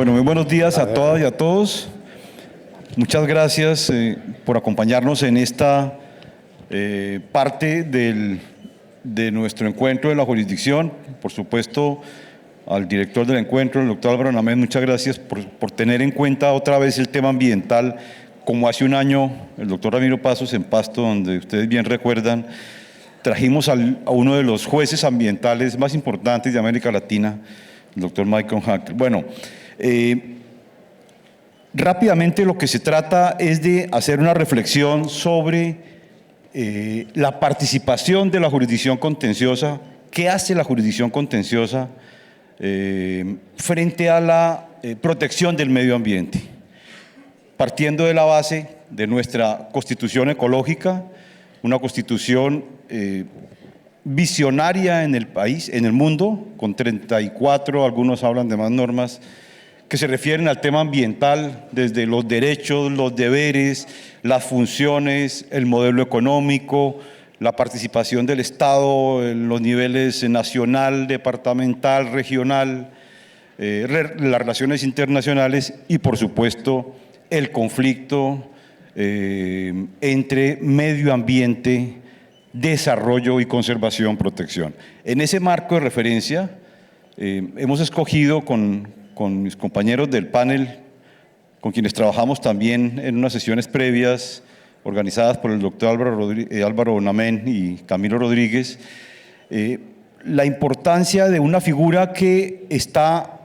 Bueno, muy buenos días a todas y a todos. Muchas gracias por acompañarnos en esta parte de nuestro encuentro de la jurisdicción. Por supuesto, al director del encuentro, el doctor Álvaro Onamén, muchas gracias por tener en cuenta otra vez el tema ambiental. Como hace un año, el doctor Ramiro Pasos en Pasto, donde ustedes bien recuerdan, trajimos a uno de los jueces ambientales más importantes de América Latina, el doctor Michael Hacker. Bueno, rápidamente lo que se trata es de hacer una reflexión sobre la participación de la jurisdicción contenciosa. ¿Qué hace la jurisdicción contenciosa frente a la protección del medio ambiente? Partiendo de la base de nuestra Constitución ecológica, una Constitución visionaria en el país, en el mundo, con 34, algunos hablan de más normas, que se refieren al tema ambiental, desde los derechos, los deberes, las funciones, el modelo económico, la participación del Estado en los niveles nacional, departamental, regional, las relaciones internacionales y, por supuesto, el conflicto entre medio ambiente, desarrollo y conservación, protección. En ese marco de referencia, hemos escogido con mis compañeros del panel, con quienes trabajamos también en unas sesiones previas organizadas por el doctor Álvaro Onamén y Camilo Rodríguez, la importancia de una figura que está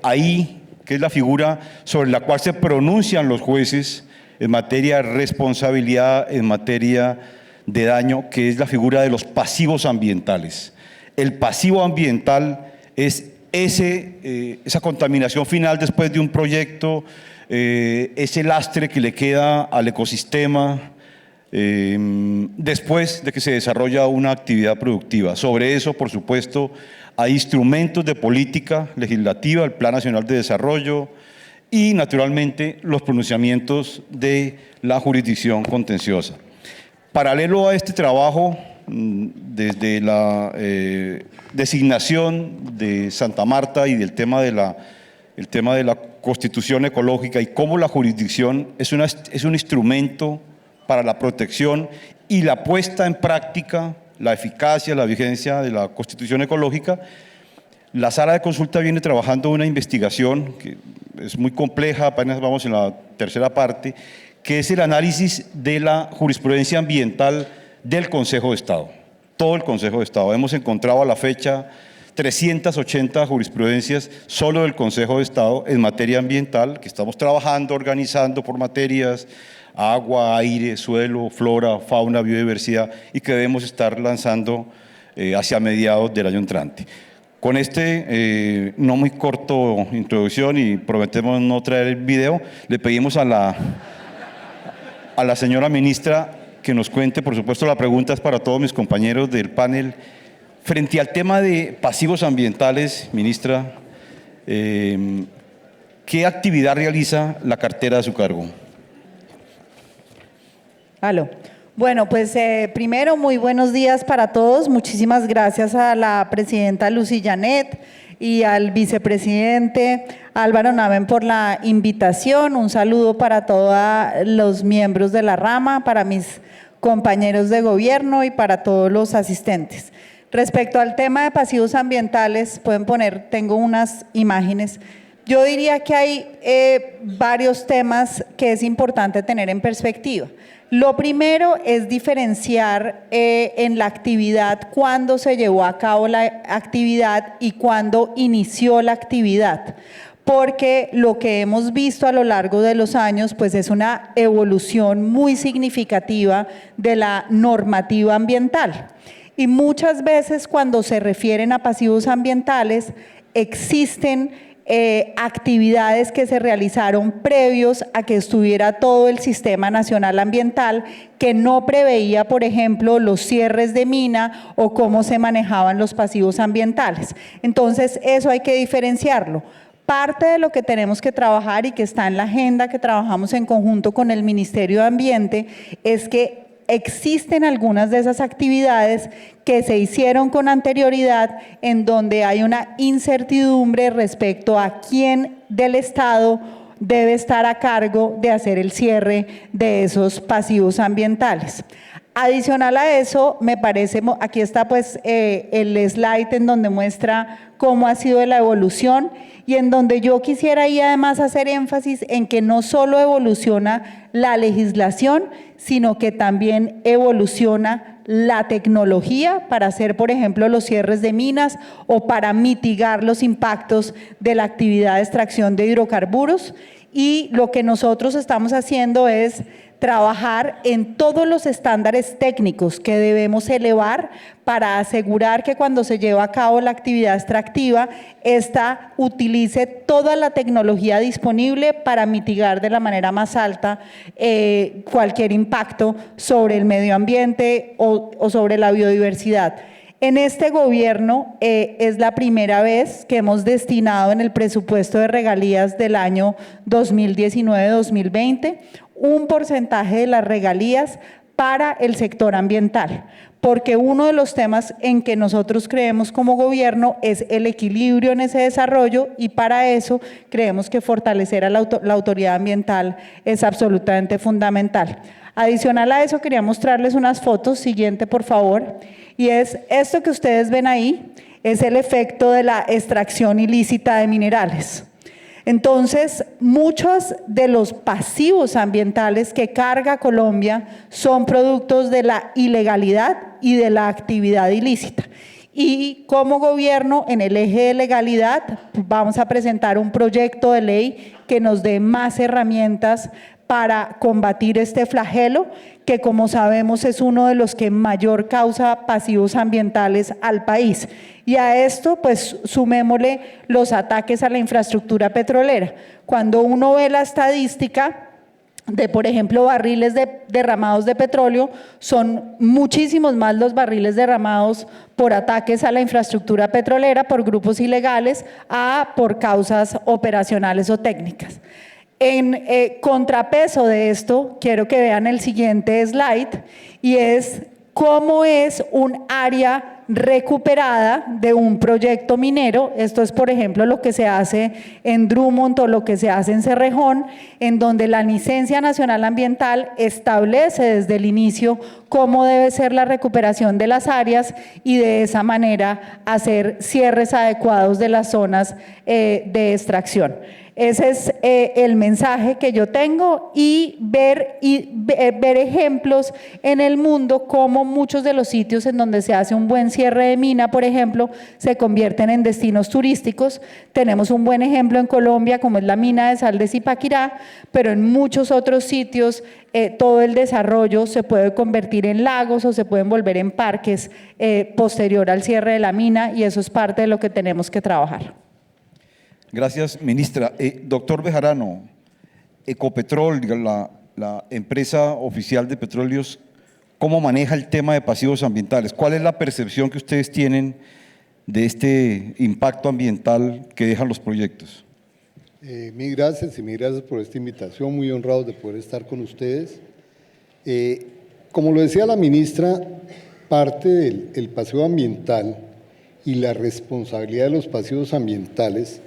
ahí, que es la figura sobre la cual se pronuncian los jueces en materia de responsabilidad, en materia de daño, que es la figura de los pasivos ambientales. El pasivo ambiental es esa contaminación final después de un proyecto, ese lastre que le queda al ecosistema después de que se desarrolla una actividad productiva. Sobre eso, por supuesto, hay instrumentos de política legislativa, el Plan Nacional de Desarrollo y, naturalmente, los pronunciamientos de la jurisdicción contenciosa. Paralelo a este trabajo, desde la designación de Santa Marta y del tema de la Constitución ecológica y cómo la jurisdicción es un instrumento para la protección y la puesta en práctica, la eficacia, la vigencia de la Constitución ecológica, la sala de consulta viene trabajando una investigación que es muy compleja, apenas vamos en la tercera parte, que es el análisis de la jurisprudencia ambiental del Consejo de Estado, todo el Consejo de Estado. Hemos encontrado a la fecha 380 jurisprudencias solo del Consejo de Estado en materia ambiental, que estamos trabajando, organizando por materias, agua, aire, suelo, flora, fauna, biodiversidad, y que debemos estar lanzando hacia mediados del año entrante. Con no muy corto introducción y prometemos no traer el video, le pedimos a la señora ministra que nos cuente, por supuesto la pregunta es para todos mis compañeros del panel, frente al tema de pasivos ambientales, ministra, ¿qué actividad realiza la cartera de su cargo? Aló. Bueno, pues primero, muy buenos días para todos. Muchísimas gracias a la presidenta Lucy Janet y al vicepresidente Álvaro Onamén por la invitación. Un saludo para todos los miembros de la rama, para mis compañeros de gobierno y para todos los asistentes. Respecto al tema de pasivos ambientales, pueden poner, tengo unas imágenes. Yo diría que hay varios temas que es importante tener en perspectiva. Lo primero es diferenciar en la actividad cuándo se llevó a cabo la actividad y cuándo inició la actividad, porque lo que hemos visto a lo largo de los años pues es una evolución muy significativa de la normativa ambiental. Y muchas veces cuando se refieren a pasivos ambientales existen actividades que se realizaron previos a que estuviera todo el Sistema Nacional Ambiental que no preveía, por ejemplo, los cierres de mina o cómo se manejaban los pasivos ambientales. Entonces, eso hay que diferenciarlo. Parte de lo que tenemos que trabajar y que está en la agenda que trabajamos en conjunto con el Ministerio de Ambiente es que existen algunas de esas actividades que se hicieron con anterioridad en donde hay una incertidumbre respecto a quién del Estado debe estar a cargo de hacer el cierre de esos pasivos ambientales. Adicional a eso, me parece, aquí está pues el slide en donde muestra cómo ha sido la evolución y en donde yo quisiera ahí además hacer énfasis en que no solo evoluciona la legislación, sino que también evoluciona la tecnología para hacer, por ejemplo, los cierres de minas o para mitigar los impactos de la actividad de extracción de hidrocarburos. Y lo que nosotros estamos haciendo es trabajar en todos los estándares técnicos que debemos elevar para asegurar que cuando se lleva a cabo la actividad extractiva, esta utilice toda la tecnología disponible para mitigar de la manera más alta cualquier impacto sobre el medio ambiente o sobre la biodiversidad. En este gobierno es la primera vez que hemos destinado en el presupuesto de regalías del año 2019-2020 un porcentaje de las regalías para el sector ambiental, porque uno de los temas en que nosotros creemos como gobierno es el equilibrio en ese desarrollo y para eso creemos que fortalecer a la autoridad ambiental es absolutamente fundamental. Adicional a eso, quería mostrarles unas fotos, siguiente por favor, y es esto que ustedes ven ahí, es el efecto de la extracción ilícita de minerales. Entonces, muchos de los pasivos ambientales que carga Colombia son productos de la ilegalidad y de la actividad ilícita. Y como gobierno, en el eje de legalidad, vamos a presentar un proyecto de ley que nos dé más herramientas para combatir este flagelo, que como sabemos es uno de los que mayor causa pasivos ambientales al país. Y a esto pues sumémosle los ataques a la infraestructura petrolera. Cuando uno ve la estadística de, por ejemplo, barriles derramados de petróleo, son muchísimos más los barriles derramados por ataques a la infraestructura petrolera, por grupos ilegales, por causas operacionales o técnicas. En contrapeso de esto, quiero que vean el siguiente slide, y es cómo es un área recuperada de un proyecto minero. Esto es, por ejemplo, lo que se hace en Drummond o lo que se hace en Cerrejón, en donde la licencia nacional ambiental establece desde el inicio cómo debe ser la recuperación de las áreas y de esa manera hacer cierres adecuados de las zonas de extracción. Ese es el mensaje que yo tengo y ver ejemplos en el mundo como muchos de los sitios en donde se hace un buen cierre de mina, por ejemplo, se convierten en destinos turísticos. Tenemos un buen ejemplo en Colombia como es la mina de sal de Zipaquirá, pero en muchos otros sitios todo el desarrollo se puede convertir en lagos o se pueden volver en parques posterior al cierre de la mina y eso es parte de lo que tenemos que trabajar. Gracias, ministra. Doctor Bejarano, Ecopetrol, la empresa oficial de petróleos, ¿cómo maneja el tema de pasivos ambientales? ¿Cuál es la percepción que ustedes tienen de este impacto ambiental que dejan los proyectos? Mil gracias y mil gracias por esta invitación, muy honrados de poder estar con ustedes. Como lo decía la ministra, parte del pasivo ambiental y la responsabilidad de los pasivos ambientales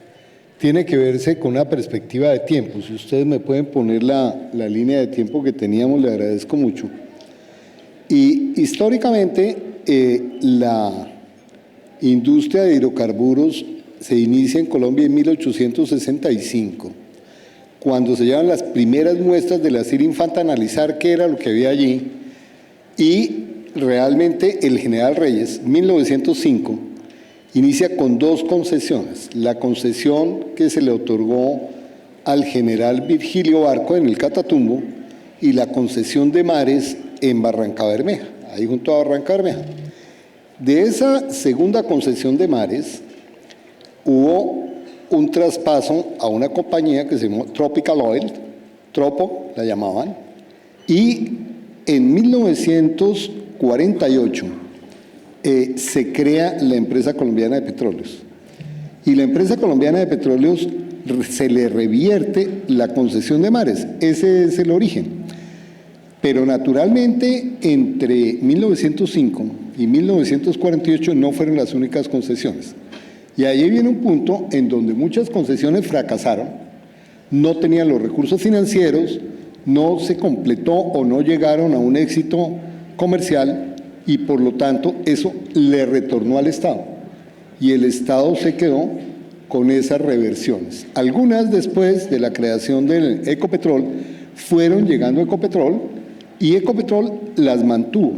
tiene que verse con una perspectiva de tiempo. Si ustedes me pueden poner la línea de tiempo que teníamos, le agradezco mucho. Y históricamente la industria de hidrocarburos se inicia en Colombia en 1865, cuando se llevan las primeras muestras de la Sir Infanta a analizar qué era lo que había allí, y realmente el general Reyes, 1905, inicia con dos concesiones, la concesión que se le otorgó al general Virgilio Barco en el Catatumbo y la concesión de mares en Barranca Bermeja, ahí junto a Barranca Bermeja. De esa segunda concesión de mares hubo un traspaso a una compañía que se llamó Tropical Oil, Tropo la llamaban, y en 1948 se crea la Empresa Colombiana de Petróleos. Y la Empresa Colombiana de Petróleos se le revierte la concesión de mares. Ese es el origen. Pero naturalmente entre 1905 y 1948 no fueron las únicas concesiones. Y ahí viene un punto en donde muchas concesiones fracasaron, no tenían los recursos financieros, no se completó o no llegaron a un éxito comercial y por lo tanto eso le retornó al Estado. Y el Estado se quedó con esas reversiones. Algunas después de la creación del Ecopetrol fueron llegando a Ecopetrol y Ecopetrol las mantuvo.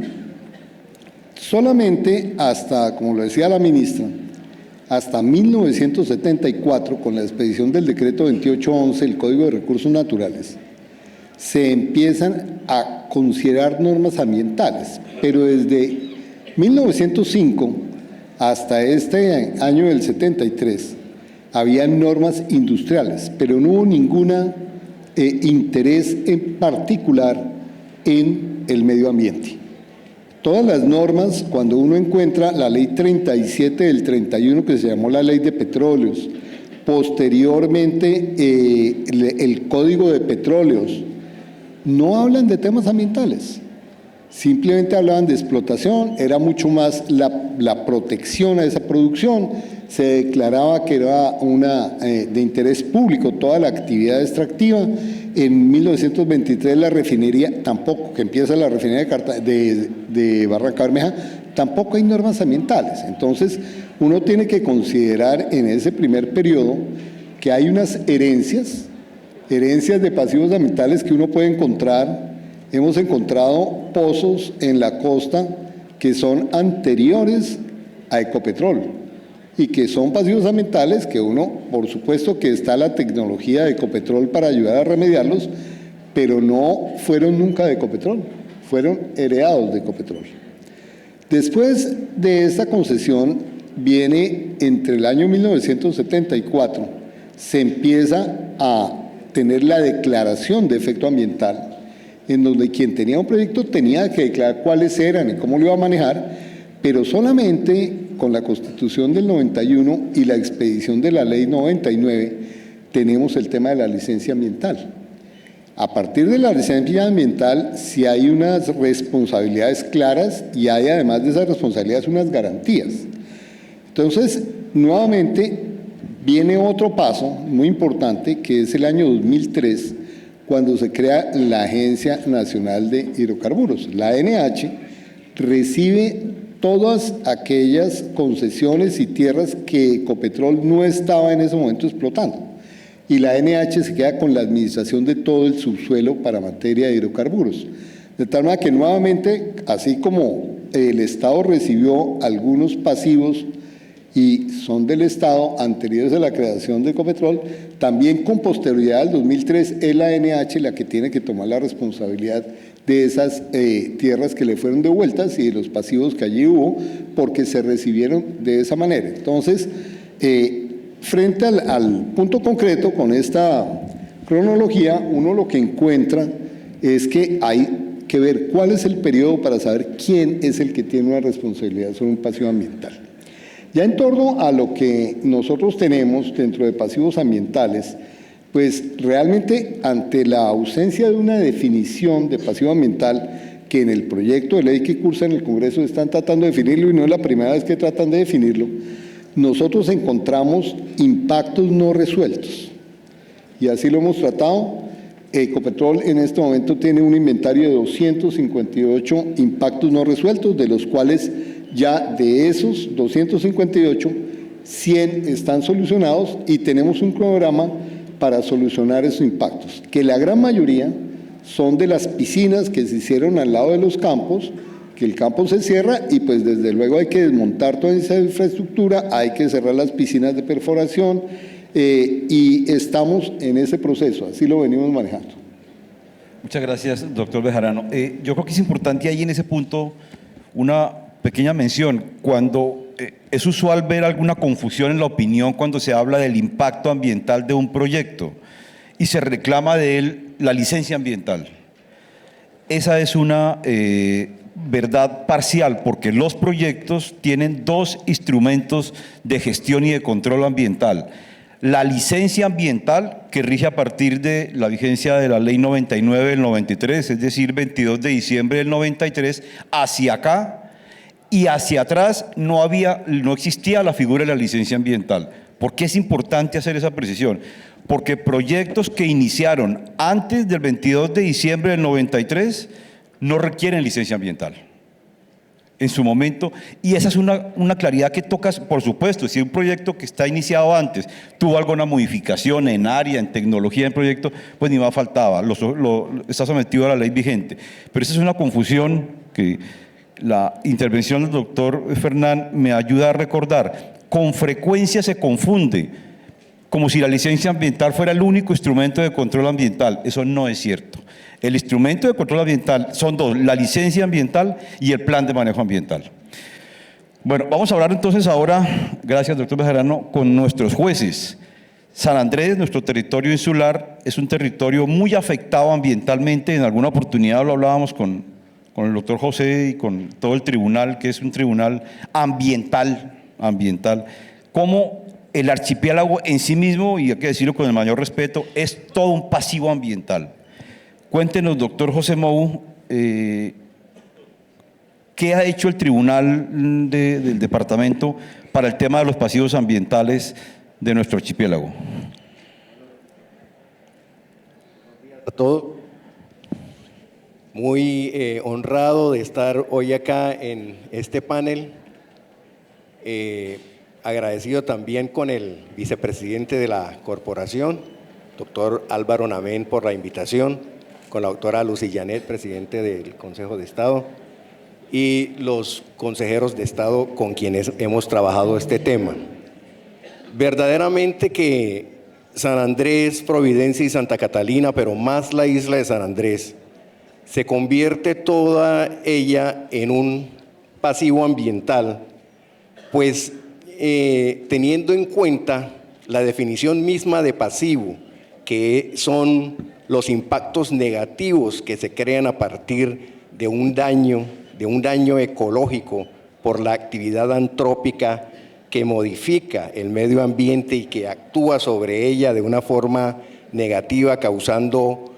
Solamente hasta, como lo decía la ministra, hasta 1974, con la expedición del decreto 2811, el Código de Recursos Naturales, se empiezan a considerar normas ambientales, pero desde 1905 hasta este año del 73 había normas industriales, pero no hubo ningún interés en particular en el medio ambiente. Todas las normas, cuando uno encuentra la ley 37 del 31, que se llamó la ley de petróleos, posteriormente el Código de Petróleos, no hablan de temas ambientales, simplemente hablaban de explotación, era mucho más la protección a esa producción, se declaraba que era de interés público toda la actividad extractiva. En 1923 la refinería, tampoco, que empieza la refinería de Barranca Bermeja, tampoco hay normas ambientales. Entonces, uno tiene que considerar en ese primer periodo que hay unas herencias de pasivos ambientales que uno puede encontrar. Hemos encontrado pozos en la costa que son anteriores a Ecopetrol y que son pasivos ambientales que uno, por supuesto que está la tecnología de Ecopetrol para ayudar a remediarlos, pero no fueron nunca de Ecopetrol, fueron heredados de Ecopetrol. Después de esta concesión viene entre el año 1974, se empieza a tener la declaración de efecto ambiental, en donde quien tenía un proyecto tenía que declarar cuáles eran y cómo lo iba a manejar, pero solamente con la Constitución del 91 y la expedición de la Ley 99 tenemos el tema de la licencia ambiental. A partir de la licencia ambiental, sí hay unas responsabilidades claras y hay además de esas responsabilidades unas garantías. Entonces, nuevamente viene otro paso muy importante, que es el año 2003, cuando se crea la Agencia Nacional de Hidrocarburos. La ANH recibe todas aquellas concesiones y tierras que Ecopetrol no estaba en ese momento explotando. Y la ANH se queda con la administración de todo el subsuelo para materia de hidrocarburos. De tal manera que nuevamente, así como el Estado recibió algunos pasivos y son del Estado anteriores a la creación de Ecopetrol, también con posterioridad al 2003 es la ANH la que tiene que tomar la responsabilidad de esas tierras que le fueron devueltas y de los pasivos que allí hubo, porque se recibieron de esa manera. Entonces, frente al punto concreto, con esta cronología, uno lo que encuentra es que hay que ver cuál es el periodo para saber quién es el que tiene una responsabilidad sobre un pasivo ambiental. Ya en torno a lo que nosotros tenemos dentro de pasivos ambientales, pues realmente ante la ausencia de una definición de pasivo ambiental, que en el proyecto de ley que cursa en el Congreso están tratando de definirlo y no es la primera vez que tratan de definirlo, nosotros encontramos impactos no resueltos. Y así lo hemos tratado. Ecopetrol en este momento tiene un inventario de 258 impactos no resueltos, de los cuales ya de esos 258, 100 están solucionados y tenemos un cronograma para solucionar esos impactos, que la gran mayoría son de las piscinas que se hicieron al lado de los campos, que el campo se cierra y pues desde luego hay que desmontar toda esa infraestructura, hay que cerrar las piscinas de perforación y estamos en ese proceso, así lo venimos manejando. Muchas gracias, doctor Bejarano. Yo creo que es importante ahí en ese punto una pequeña mención. Cuando es usual ver alguna confusión en la opinión cuando se habla del impacto ambiental de un proyecto y se reclama de él la licencia ambiental. Esa es una verdad parcial, porque los proyectos tienen dos instrumentos de gestión y de control ambiental. La licencia ambiental, que rige a partir de la vigencia de la Ley 99 del 93, es decir, 22 de diciembre del 93, hacia acá, y hacia atrás no existía la figura de la licencia ambiental. ¿Por qué es importante hacer esa precisión? Porque proyectos que iniciaron antes del 22 de diciembre del 93 no requieren licencia ambiental en su momento, y esa es una claridad que tocas, por supuesto. Si un proyecto que está iniciado antes tuvo alguna modificación en área, en tecnología, en proyecto, pues ni más faltaba, está sometido a la ley vigente. Pero esa es una confusión que la intervención del doctor Fernán me ayuda a recordar. Con frecuencia se confunde, como si la licencia ambiental fuera el único instrumento de control ambiental. Eso no es cierto. El instrumento de control ambiental son dos: la licencia ambiental y el plan de manejo ambiental. Bueno, vamos a hablar entonces ahora, gracias doctor Bejarano, con nuestros jueces. San Andrés, nuestro territorio insular, es un territorio muy afectado ambientalmente. En alguna oportunidad lo hablábamos con el doctor José y con todo el tribunal, que es un tribunal ambiental, como el archipiélago en sí mismo, y hay que decirlo con el mayor respeto, es todo un pasivo ambiental. Cuéntenos, doctor José Mou, ¿qué ha hecho el tribunal del departamento para el tema de los pasivos ambientales de nuestro archipiélago? A todos, muy honrado de estar hoy acá en este panel, agradecido también con el vicepresidente de la corporación, doctor Álvaro Navén, por la invitación, con la doctora Lucy Janet, presidente del Consejo de Estado, y los consejeros de Estado con quienes hemos trabajado este tema. Verdaderamente que San Andrés, Providencia y Santa Catalina, pero más la isla de San Andrés, se convierte toda ella en un pasivo ambiental, pues teniendo en cuenta la definición misma de pasivo, que son los impactos negativos que se crean a partir de un daño ecológico por la actividad antrópica que modifica el medio ambiente y que actúa sobre ella de una forma negativa, causando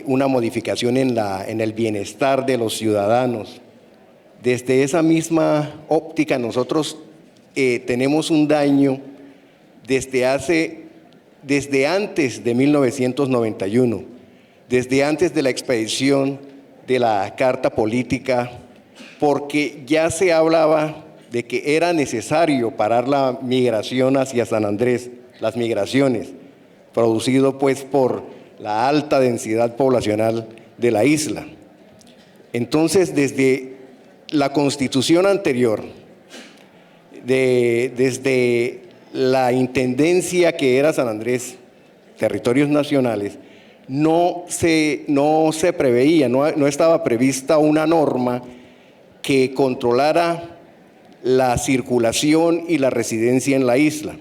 una modificación en el bienestar de los ciudadanos. Desde esa misma óptica nosotros tenemos un daño desde antes de 1991, desde antes de la expedición de la Carta Política, porque ya se hablaba de que era necesario parar la migración hacia San Andrés, las migraciones, producido pues por la alta densidad poblacional de la isla. Entonces, desde la constitución anterior, desde la intendencia que era San Andrés, territorios nacionales, no se preveía, no estaba prevista una norma que controlara la circulación y la residencia en la isla.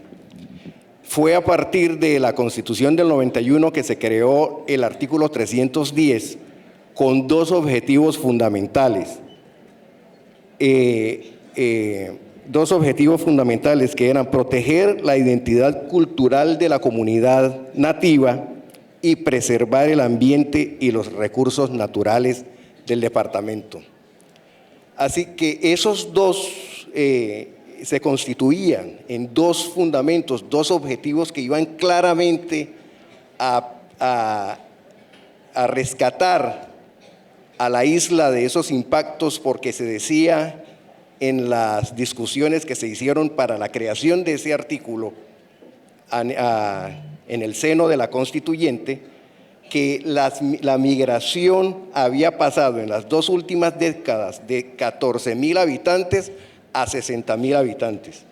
Fue a partir de la Constitución del 91 que se creó el artículo 310 con dos objetivos fundamentales. Dos objetivos fundamentales que eran proteger la identidad cultural de la comunidad nativa y preservar el ambiente y los recursos naturales del departamento. Así que esos dos se constituían en dos fundamentos, dos objetivos que iban claramente a rescatar a la isla de esos impactos, porque se decía en las discusiones que se hicieron para la creación de ese artículo en el seno de la constituyente, que la migración había pasado en las dos últimas décadas de 14.000 habitantes a 60.000 habitantes.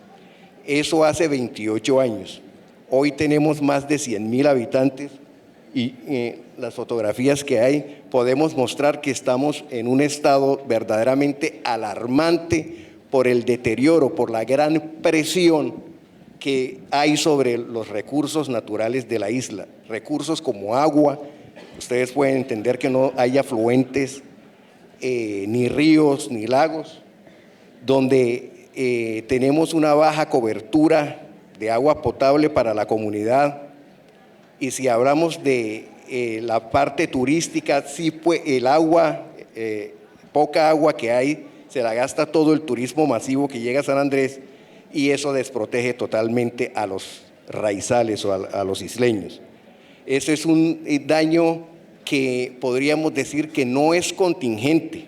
Eso hace 28 años. Hoy tenemos más de 100.000 habitantes y las fotografías que hay podemos mostrar que estamos en un estado verdaderamente alarmante por el deterioro, por la gran presión que hay sobre los recursos naturales de la isla, recursos como agua. Ustedes pueden entender que no hay afluentes, ni ríos, ni lagos, donde tenemos una baja cobertura de agua potable para la comunidad. Y si hablamos de la parte turística, sí, pues el agua, poca agua que hay, se la gasta todo el turismo masivo que llega a San Andrés y eso desprotege totalmente a los raizales o a los isleños. Ese es un daño que podríamos decir que no es contingente,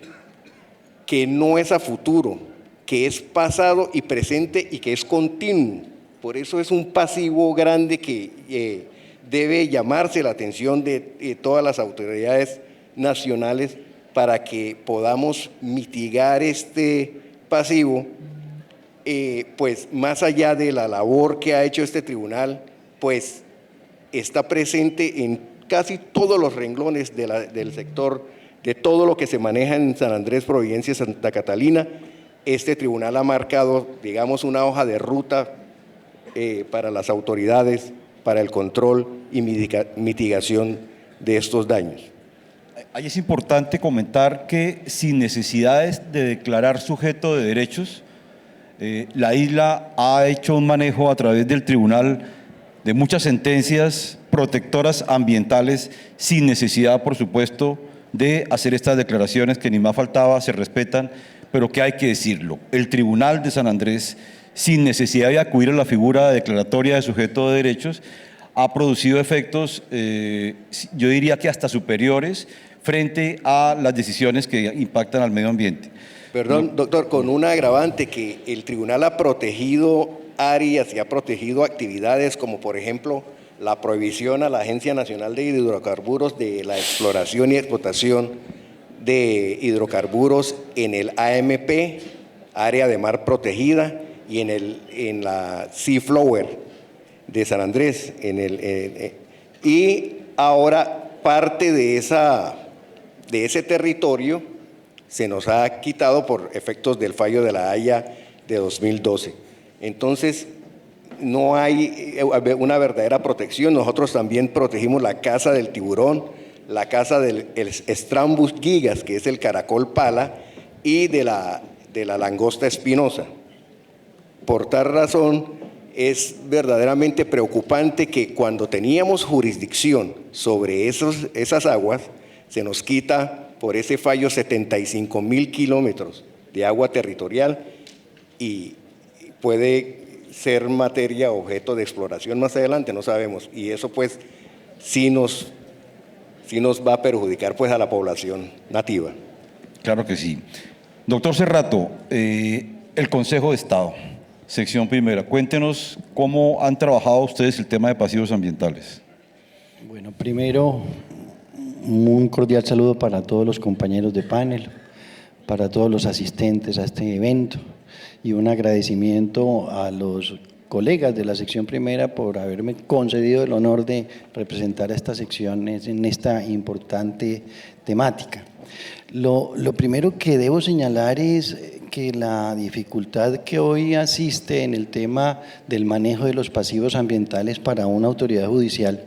que no es a futuro, que es pasado y presente y que es continuo. Por eso es un pasivo grande que debe llamarse la atención de todas las autoridades nacionales para que podamos mitigar este pasivo, pues más allá de la labor que ha hecho este tribunal, pues está presente en casi todos los renglones del sector, de todo lo que se maneja en San Andrés, Providencia y Santa Catalina. Este tribunal ha marcado, digamos, una hoja de ruta para las autoridades, para el control y mitigación de estos daños. Ahí es importante comentar que sin necesidades de declarar sujeto de derechos, la isla ha hecho un manejo a través del tribunal de muchas sentencias protectoras ambientales sin necesidad, por supuesto, de hacer estas declaraciones que ni más faltaba, se respetan, pero que hay que decirlo. El Tribunal de San Andrés, sin necesidad de acudir a la figura declaratoria de sujeto de derechos, ha producido efectos, yo diría que hasta superiores, frente a las decisiones que impactan al medio ambiente. Perdón, doctor, con un agravante que el tribunal ha protegido áreas y ha protegido actividades como, por ejemplo, la prohibición a la Agencia Nacional de Hidrocarburos de la exploración y explotación de hidrocarburos en el AMP, área de mar protegida, y en la Sea Flower de San Andrés. Y ahora parte de ese territorio se nos ha quitado por efectos del fallo de la Haya de 2012. Entonces, no hay una verdadera protección. Nosotros también protegimos la casa del tiburón, la casa del Strambus gigas, que es el caracol pala, y de la langosta espinosa. Por tal razón, es verdaderamente preocupante que cuando teníamos jurisdicción sobre esas aguas, se nos quita por ese fallo 75.000 kilómetros de agua territorial y puede ser materia, objeto de exploración más adelante, no sabemos. Y eso pues sí nos va a perjudicar pues a la población nativa. Claro que sí. Doctor Cerrato, el Consejo de Estado, sección primera, cuéntenos cómo han trabajado ustedes el tema de pasivos ambientales. Bueno, primero, un cordial saludo para todos los compañeros de panel, para todos los asistentes a este evento y un agradecimiento a los colegas de la sección primera por haberme concedido el honor de representar a estas secciones en esta importante temática. Lo primero que debo señalar es que la dificultad que hoy asiste en el tema del manejo de los pasivos ambientales para una autoridad judicial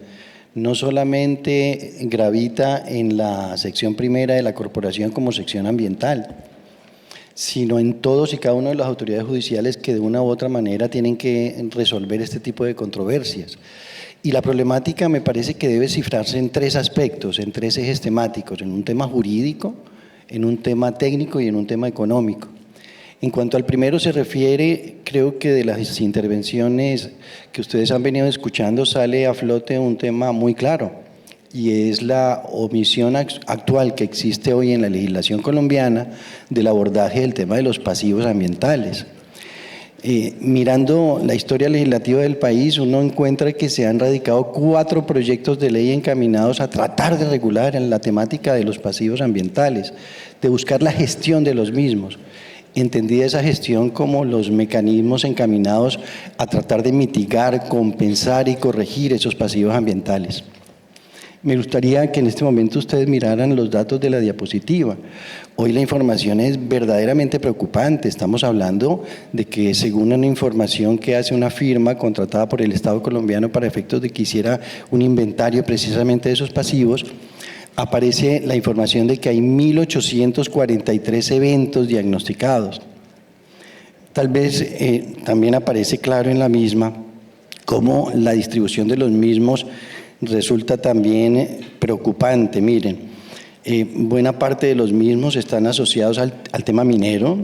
no solamente gravita en la sección primera de la corporación como sección ambiental, sino en todos y cada una de las autoridades judiciales que de una u otra manera tienen que resolver este tipo de controversias. Y la problemática me parece que debe cifrarse en tres aspectos, en tres ejes temáticos, en un tema jurídico, en un tema técnico y en un tema económico. En cuanto al primero se refiere, creo que de las intervenciones que ustedes han venido escuchando sale a flote un tema muy claro, y es la omisión actual que existe hoy en la legislación colombiana del abordaje del tema de los pasivos ambientales. Mirando la historia legislativa del país, uno encuentra que se han radicado 4 proyectos de ley encaminados a tratar de regular en la temática de los pasivos ambientales, de buscar la gestión de los mismos. Entendida esa gestión como los mecanismos encaminados a tratar de mitigar, compensar y corregir esos pasivos ambientales. Me gustaría que en este momento ustedes miraran los datos de la diapositiva. Hoy la información es verdaderamente preocupante. Estamos hablando de que, según una información que hace una firma contratada por el Estado colombiano para efectos de que hiciera un inventario precisamente de esos pasivos, aparece la información de que hay 1.843 eventos diagnosticados. Tal vez también aparece claro en la misma cómo la distribución de los mismos resulta también preocupante. Miren, Buena parte de los mismos están asociados al tema minero,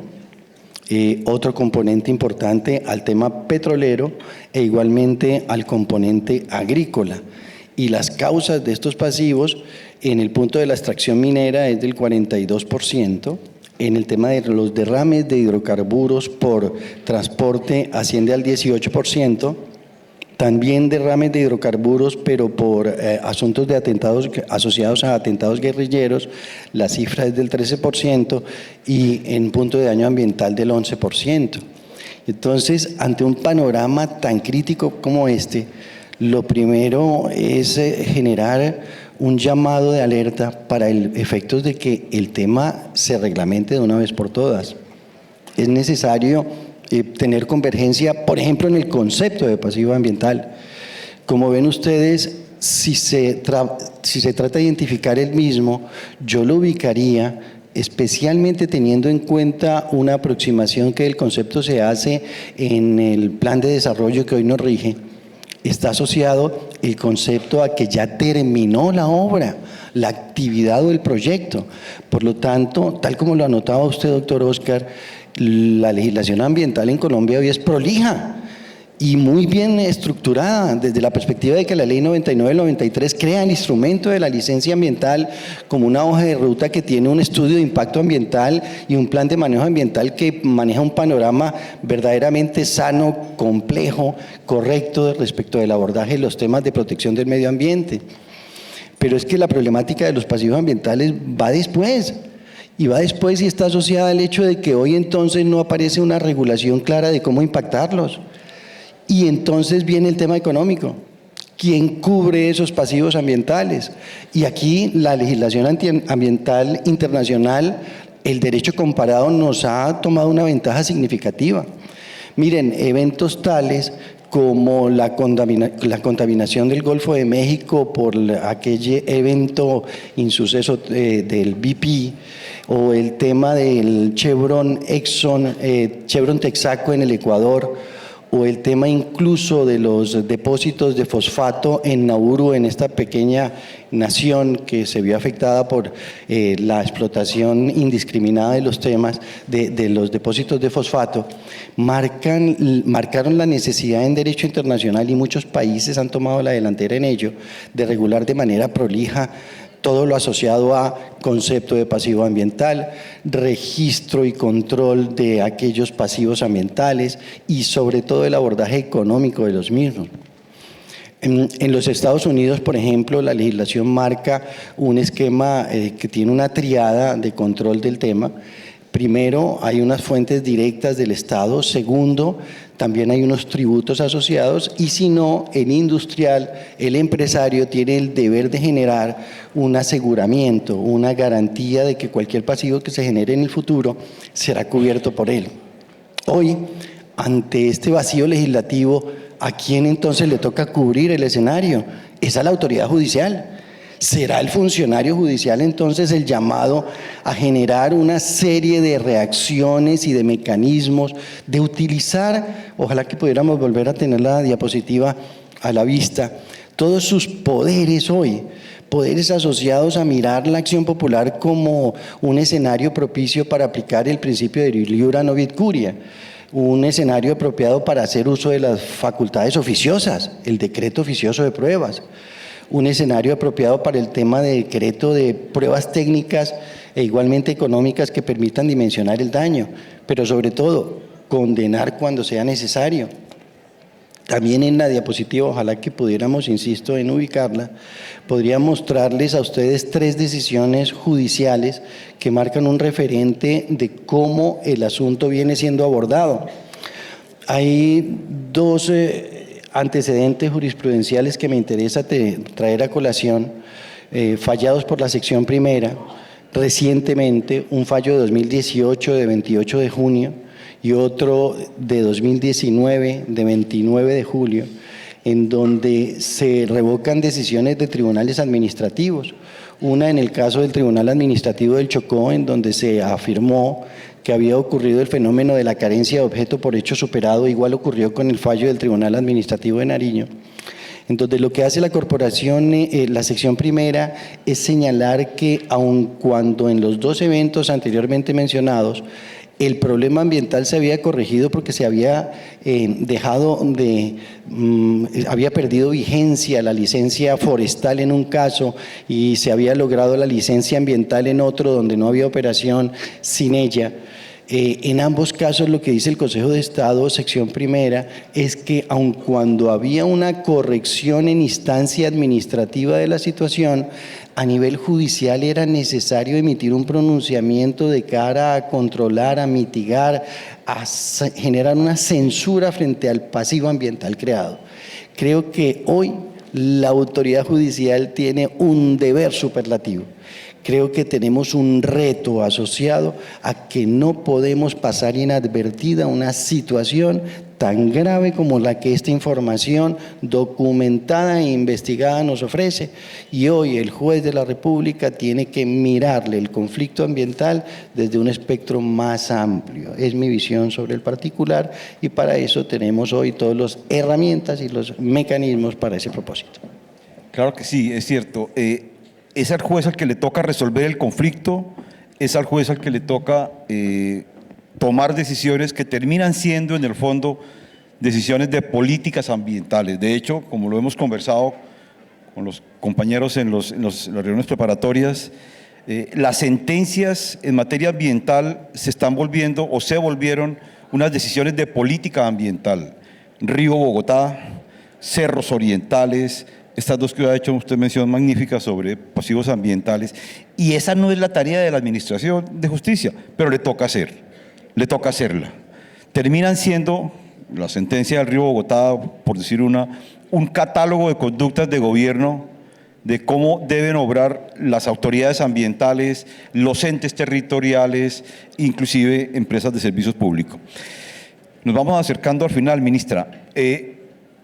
otro componente importante al tema petrolero e igualmente al componente agrícola. Y las causas de estos pasivos en el punto de la extracción minera es del 42%, en el tema de los derrames de hidrocarburos por transporte asciende al 18%, también derrames de hidrocarburos, pero por asuntos de atentados asociados a atentados guerrilleros, la cifra es del 13% y en punto de daño ambiental del 11%. Entonces, ante un panorama tan crítico como este, lo primero es generar un llamado de alerta para efectos de que el tema se reglamente de una vez por todas. Es necesario tener convergencia, por ejemplo, en el concepto de pasivo ambiental. Como ven ustedes, si se trata de identificar el mismo, yo lo ubicaría especialmente teniendo en cuenta una aproximación que el concepto se hace en el plan de desarrollo que hoy nos rige. Está asociado el concepto a que ya terminó la obra, la actividad o el proyecto. Por lo tanto, tal como lo anotaba usted, doctor Oscar, la legislación ambiental en Colombia hoy es prolija y muy bien estructurada desde la perspectiva de que la ley 99 del 93 crea el instrumento de la licencia ambiental como una hoja de ruta que tiene un estudio de impacto ambiental y un plan de manejo ambiental que maneja un panorama verdaderamente sano, complejo, correcto respecto del abordaje de los temas de protección del medio ambiente. Pero es que la problemática de los pasivos ambientales va después. Y va después y está asociada al hecho de que hoy entonces no aparece una regulación clara de cómo impactarlos. Y entonces viene el tema económico. ¿Quién cubre esos pasivos ambientales? Y aquí la legislación ambiental internacional, el derecho comparado nos ha tomado una ventaja significativa. Miren, eventos tales como la contaminación del Golfo de México por aquel evento insuceso del BP, o el tema del Chevron Texaco en el Ecuador, o el tema incluso de los depósitos de fosfato en Nauru, en esta pequeña nación que se vio afectada por la explotación indiscriminada de los temas de los depósitos de fosfato, marcaron la necesidad en derecho internacional, y muchos países han tomado la delantera en ello, de regular de manera prolija todo lo asociado a concepto de pasivo ambiental, registro y control de aquellos pasivos ambientales y sobre todo el abordaje económico de los mismos. En los Estados Unidos, por ejemplo, la legislación marca un esquema que tiene una triada de control del tema. Primero, hay unas fuentes directas del Estado. Segundo, también hay unos tributos asociados. Y si no, el industrial, el empresario, tiene el deber de generar un aseguramiento, una garantía de que cualquier pasivo que se genere en el futuro será cubierto por él. Hoy, ante este vacío legislativo, ¿a quién entonces le toca cubrir el escenario? Es a la autoridad judicial. ¿Será el funcionario judicial entonces el llamado a generar una serie de reacciones y de mecanismos, de utilizar, ojalá que pudiéramos volver a tener la diapositiva a la vista, todos sus poderes hoy, poderes asociados a mirar la acción popular como un escenario propicio para aplicar el principio de iura novit curia, un escenario apropiado para hacer uso de las facultades oficiosas, el decreto oficioso de pruebas, un escenario apropiado para el tema de decreto de pruebas técnicas e igualmente económicas que permitan dimensionar el daño, pero sobre todo condenar cuando sea necesario. También en la diapositiva, ojalá que pudiéramos, insisto, en ubicarla, podría mostrarles a ustedes 3 decisiones judiciales que marcan un referente de cómo el asunto viene siendo abordado. Hay 2 antecedentes jurisprudenciales que me interesa traer a colación, fallados por la sección primera, recientemente un fallo de 2018 de 28 de junio y otro de 2019 de 29 de julio, en donde se revocan decisiones de tribunales administrativos. Una en el caso del Tribunal Administrativo del Chocó, en donde se afirmó que había ocurrido el fenómeno de la carencia de objeto por hecho superado, igual ocurrió con el fallo del Tribunal Administrativo de Nariño, Entonces, lo que hace la corporación, la sección primera, es señalar que aun cuando en los dos eventos anteriormente mencionados, el problema ambiental se había corregido porque se había había perdido vigencia la licencia forestal en un caso y se había logrado la licencia ambiental en otro donde no había operación sin ella. En ambos casos lo que dice el Consejo de Estado, sección primera, es que aun cuando había una corrección en instancia administrativa de la situación, a nivel judicial era necesario emitir un pronunciamiento de cara a controlar, a mitigar, a generar una censura frente al pasivo ambiental creado. Creo que hoy la autoridad judicial tiene un deber superlativo. Creo que tenemos un reto asociado a que no podemos pasar inadvertida una situación tan grave como la que esta información documentada e investigada nos ofrece. Y hoy el juez de la República tiene que mirarle el conflicto ambiental desde un espectro más amplio. Es mi visión sobre el particular y para eso tenemos hoy todas las herramientas y los mecanismos para ese propósito. Claro que sí, es cierto. Es al juez al que le toca resolver el conflicto, es al juez al que le toca tomar decisiones que terminan siendo, en el fondo, decisiones de políticas ambientales. De hecho, como lo hemos conversado con los compañeros en las reuniones preparatorias, las sentencias en materia ambiental se están volviendo o se volvieron unas decisiones de política ambiental. Río Bogotá, Cerros Orientales, estas dos que ha hecho usted mención magnífica sobre pasivos ambientales, y esa no es la tarea de la Administración de Justicia, pero le toca hacerla. Terminan siendo la sentencia del Río Bogotá, por decir un catálogo de conductas de gobierno de cómo deben obrar las autoridades ambientales, los entes territoriales, inclusive empresas de servicios públicos. Nos vamos acercando al final, ministra.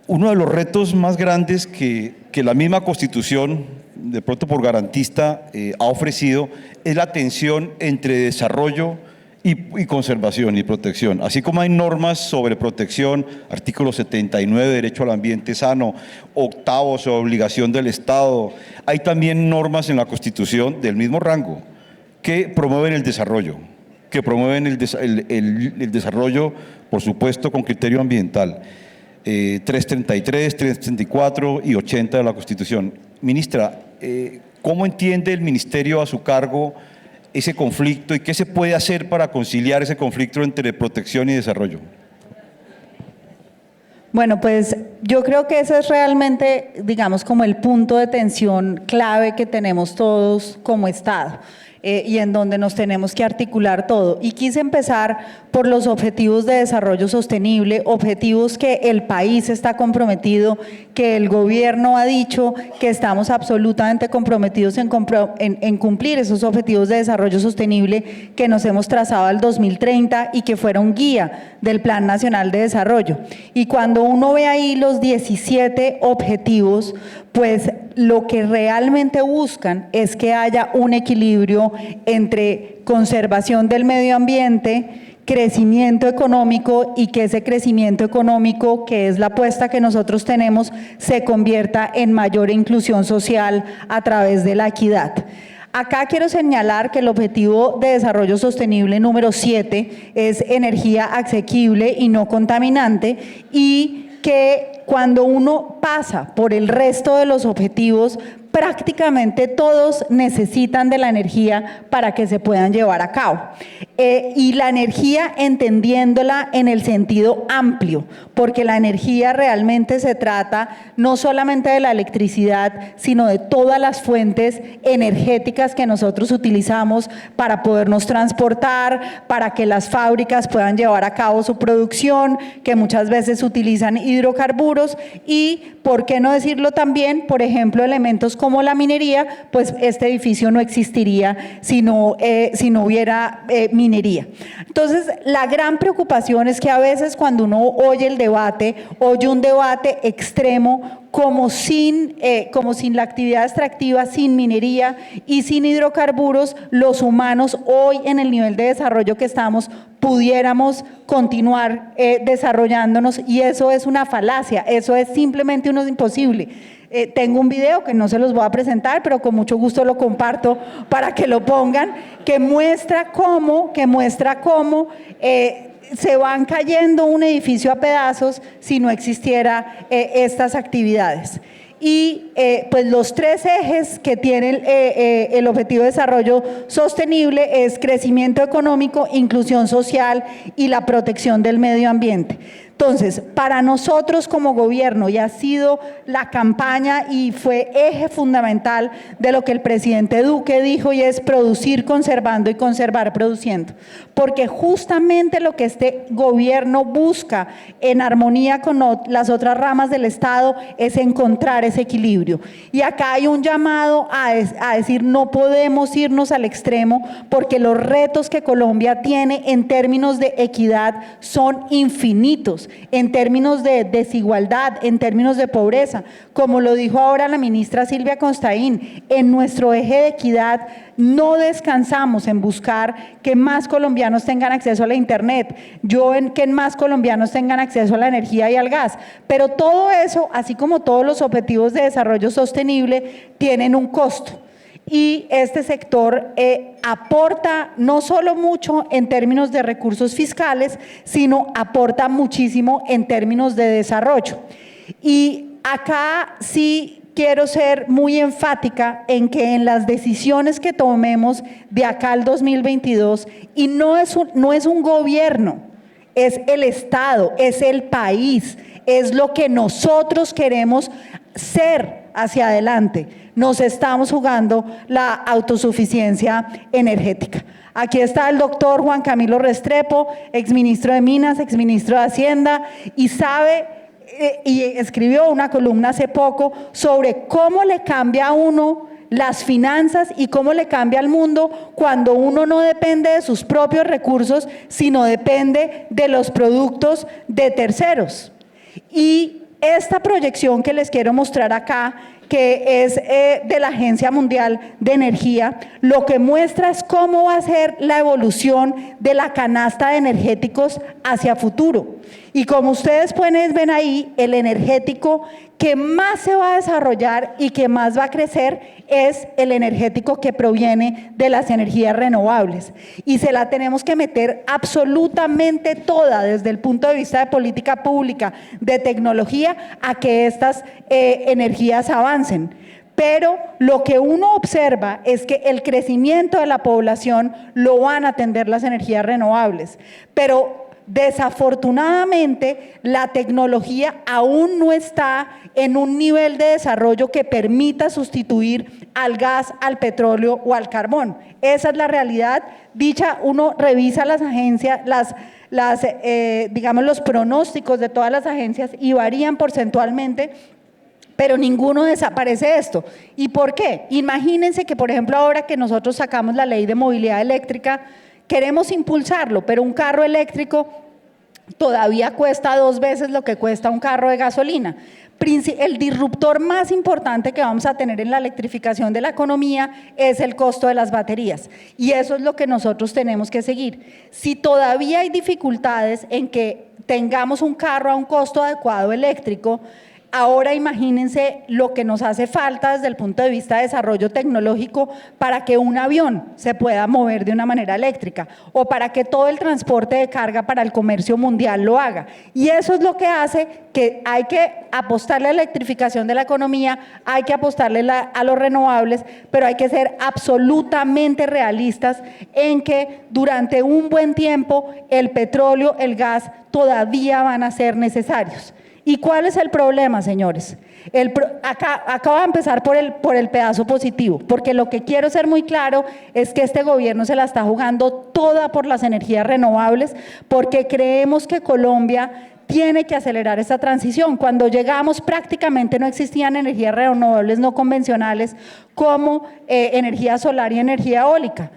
Uno de los retos más grandes que la misma Constitución, de pronto por garantista, ha ofrecido es la tensión entre desarrollo y conservación y protección. Así como hay normas sobre protección, artículo 79, derecho al ambiente sano, 8º, sobre obligación del Estado, hay también normas en la Constitución del mismo rango que promueven el desarrollo, el desarrollo, por supuesto, con criterio ambiental. 333, 334 y 80 de la Constitución. Ministra, ¿cómo entiende el Ministerio a su cargo ese conflicto y qué se puede hacer para conciliar ese conflicto entre protección y desarrollo? Bueno, pues yo creo que ese es realmente, digamos, como el punto de tensión clave que tenemos todos como Estado. Y en donde nos tenemos que articular todo. Y quise empezar por los objetivos de desarrollo sostenible, objetivos que el país está comprometido, que el gobierno ha dicho que estamos absolutamente comprometidos en cumplir esos objetivos de desarrollo sostenible que nos hemos trazado al 2030 y que fueron guía del Plan Nacional de Desarrollo. Y cuando uno ve ahí los 17 objetivos, pues lo que realmente buscan es que haya un equilibrio entre conservación del medio ambiente, crecimiento económico y que ese crecimiento económico, que es la apuesta que nosotros tenemos, se convierta en mayor inclusión social a través de la equidad. Acá quiero señalar que el objetivo de desarrollo sostenible número 7 es energía asequible y no contaminante, y que cuando uno pasa por el resto de los objetivos, prácticamente todos necesitan de la energía para que se puedan llevar a cabo. Y la energía entendiéndola en el sentido amplio, porque la energía realmente se trata no solamente de la electricidad, sino de todas las fuentes energéticas que nosotros utilizamos para podernos transportar, para que las fábricas puedan llevar a cabo su producción, que muchas veces utilizan hidrocarburos y, ¿por qué no decirlo también? Por ejemplo, elementos como la minería, pues este edificio no existiría si no hubiera minería. Entonces, la gran preocupación es que a veces cuando uno oye el debate, oye un debate extremo, como sin la actividad extractiva, sin minería y sin hidrocarburos, los humanos hoy en el nivel de desarrollo que estamos pudiéramos continuar desarrollándonos, y eso es una falacia, eso es simplemente imposible. Tengo un video que no se los voy a presentar, pero con mucho gusto lo comparto para que lo pongan, que muestra cómo se van cayendo un edificio a pedazos si no existiera estas actividades. Y pues los tres ejes que tiene el Objetivo de Desarrollo Sostenible es crecimiento económico, inclusión social y la protección del medio ambiente. Entonces, para nosotros como gobierno, y ha sido la campaña y fue eje fundamental de lo que el presidente Duque dijo, y es producir conservando y conservar produciendo. Porque justamente lo que este gobierno busca en armonía con las otras ramas del Estado es encontrar ese equilibrio. Y acá hay un llamado a decir, no podemos irnos al extremo, porque los retos que Colombia tiene en términos de equidad son infinitos, en términos de desigualdad, en términos de pobreza. Como lo dijo ahora la ministra Silvia Constaín, en nuestro eje de equidad no descansamos en buscar que más colombianos tengan acceso a la internet, que más colombianos tengan acceso a la energía y al gas, pero todo eso, así como todos los objetivos de desarrollo sostenible, tienen un costo. Y este sector aporta no solo mucho en términos de recursos fiscales, sino aporta muchísimo en términos de desarrollo. Y acá sí quiero ser muy enfática en que en las decisiones que tomemos de acá al 2022, y no es un gobierno, es el Estado, es el país, es lo que nosotros queremos ser hacia adelante. Nos estamos jugando la autosuficiencia energética. Aquí está el doctor Juan Camilo Restrepo, exministro de Minas, exministro de Hacienda, y escribió una columna hace poco sobre cómo le cambia a uno las finanzas y cómo le cambia al mundo cuando uno no depende de sus propios recursos, sino depende de los productos de terceros. Y esta proyección que les quiero mostrar acá, que es de la Agencia Mundial de Energía, lo que muestra es cómo va a ser la evolución de la canasta de energéticos hacia futuro. Y como ustedes ven ahí, el energético que más se va a desarrollar y que más va a crecer es el energético que proviene de las energías renovables. Y se la tenemos que meter absolutamente toda desde el punto de vista de política pública, de tecnología, a que estas energías avancen. Pero lo que uno observa es que el crecimiento de la población lo van a atender las energías renovables, pero desafortunadamente la tecnología aún no está en un nivel de desarrollo que permita sustituir al gas, al petróleo o al carbón. Esa es la realidad. Uno revisa las agencias, digamos los pronósticos de todas las agencias y varían porcentualmente, pero ninguno desaparece esto. ¿Y por qué? Imagínense que, por ejemplo, ahora que nosotros sacamos la ley de movilidad eléctrica, queremos impulsarlo, pero un carro eléctrico todavía cuesta 2 veces lo que cuesta un carro de gasolina. El disruptor más importante que vamos a tener en la electrificación de la economía es el costo de las baterías, y eso es lo que nosotros tenemos que seguir. Si todavía hay dificultades en que tengamos un carro a un costo adecuado eléctrico, ahora imagínense lo que nos hace falta desde el punto de vista de desarrollo tecnológico para que un avión se pueda mover de una manera eléctrica, o para que todo el transporte de carga para el comercio mundial lo haga. Y eso es lo que hace que hay que apostarle a la electrificación de la economía, hay que apostarle a los renovables, pero hay que ser absolutamente realistas en que durante un buen tiempo el petróleo, el gas todavía van a ser necesarios. ¿Y cuál es el problema, señores? Acá voy a empezar por el pedazo positivo, porque lo que quiero ser muy claro es que este gobierno se la está jugando toda por las energías renovables, porque creemos que Colombia tiene que acelerar esta transición. Cuando llegamos prácticamente no existían energías renovables no convencionales como energía solar y energía eólica.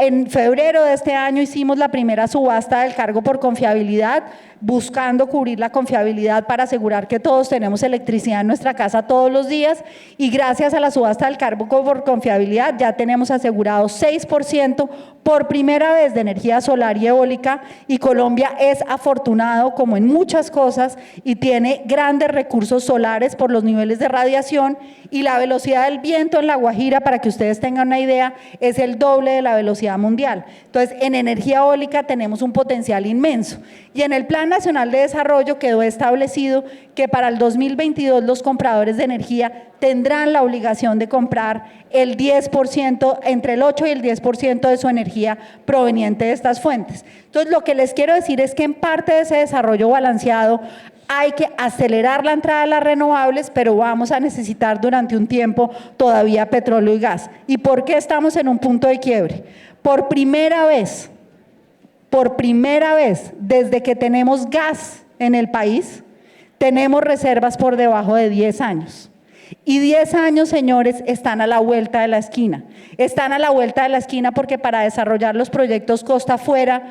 En febrero de este año hicimos la primera subasta del cargo por confiabilidad, buscando cubrir la confiabilidad para asegurar que todos tenemos electricidad en nuestra casa todos los días, y gracias a la subasta del cargo por confiabilidad ya tenemos asegurado 6% por primera vez de energía solar y eólica, y Colombia es afortunado como en muchas cosas y tiene grandes recursos solares por los niveles de radiación, y la velocidad del viento en La Guajira, para que ustedes tengan una idea, es el doble de la velocidad mundial. Entonces, en energía eólica tenemos un potencial inmenso, y en el Plan Nacional de Desarrollo quedó establecido que para el 2022 los compradores de energía tendrán la obligación de comprar el 10%, entre el 8 y el 10% de su energía proveniente de estas fuentes. Entonces, lo que les quiero decir es que en parte de ese desarrollo balanceado hay que acelerar la entrada de las renovables, pero vamos a necesitar durante un tiempo todavía petróleo y gas. ¿Y por qué estamos en un punto de quiebre? Por primera vez desde que tenemos gas en el país, tenemos reservas por debajo de 10 años. Y 10 años, señores, están a la vuelta de la esquina. Están a la vuelta de la esquina porque para desarrollar los proyectos costa afuera,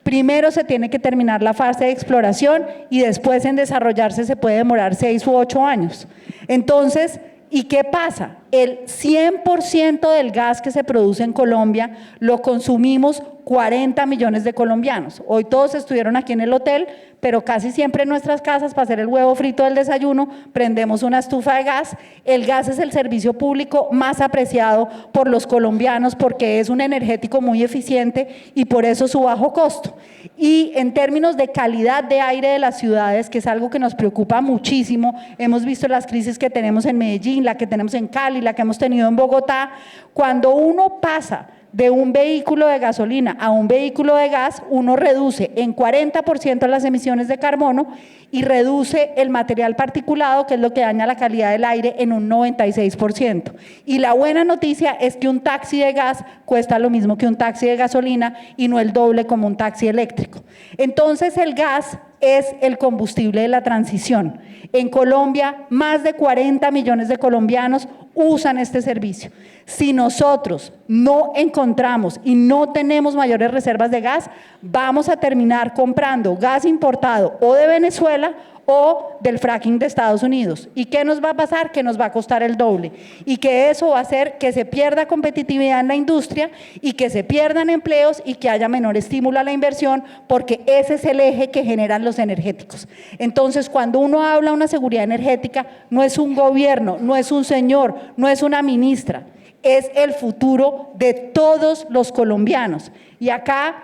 primero se tiene que terminar la fase de exploración y después en desarrollarse se puede demorar 6 u 8 años. Entonces, ¿y qué pasa? El 100% del gas que se produce en Colombia lo consumimos 40 millones de colombianos. Hoy todos estuvieron aquí en el hotel, pero casi siempre en nuestras casas, para hacer el huevo frito del desayuno, prendemos una estufa de gas. El gas es el servicio público más apreciado por los colombianos porque es un energético muy eficiente y por eso su bajo costo. Y en términos de calidad de aire de las ciudades, que es algo que nos preocupa muchísimo, hemos visto las crisis que tenemos en Medellín, la que tenemos en Cali, la que hemos tenido en Bogotá. Cuando uno pasa de un vehículo de gasolina a un vehículo de gas, uno reduce en 40% las emisiones de carbono y reduce el material particulado, que es lo que daña la calidad del aire, en un 96%. Y la buena noticia es que un taxi de gas cuesta lo mismo que un taxi de gasolina y no el doble como un taxi eléctrico. Entonces, el gas es el combustible de la transición. En Colombia, más de 40 millones de colombianos usan este servicio. Si nosotros no encontramos y no tenemos mayores reservas de gas, vamos a terminar comprando gas importado o de Venezuela o del fracking de Estados Unidos. ¿Y qué nos va a pasar? Que nos va a costar el doble y que eso va a hacer que se pierda competitividad en la industria y que se pierdan empleos y que haya menor estímulo a la inversión, porque ese es el eje que generan los energéticos. Entonces, cuando uno habla de una seguridad energética, no es un gobierno, no es un señor, no es una ministra, es el futuro de todos los colombianos. Y acá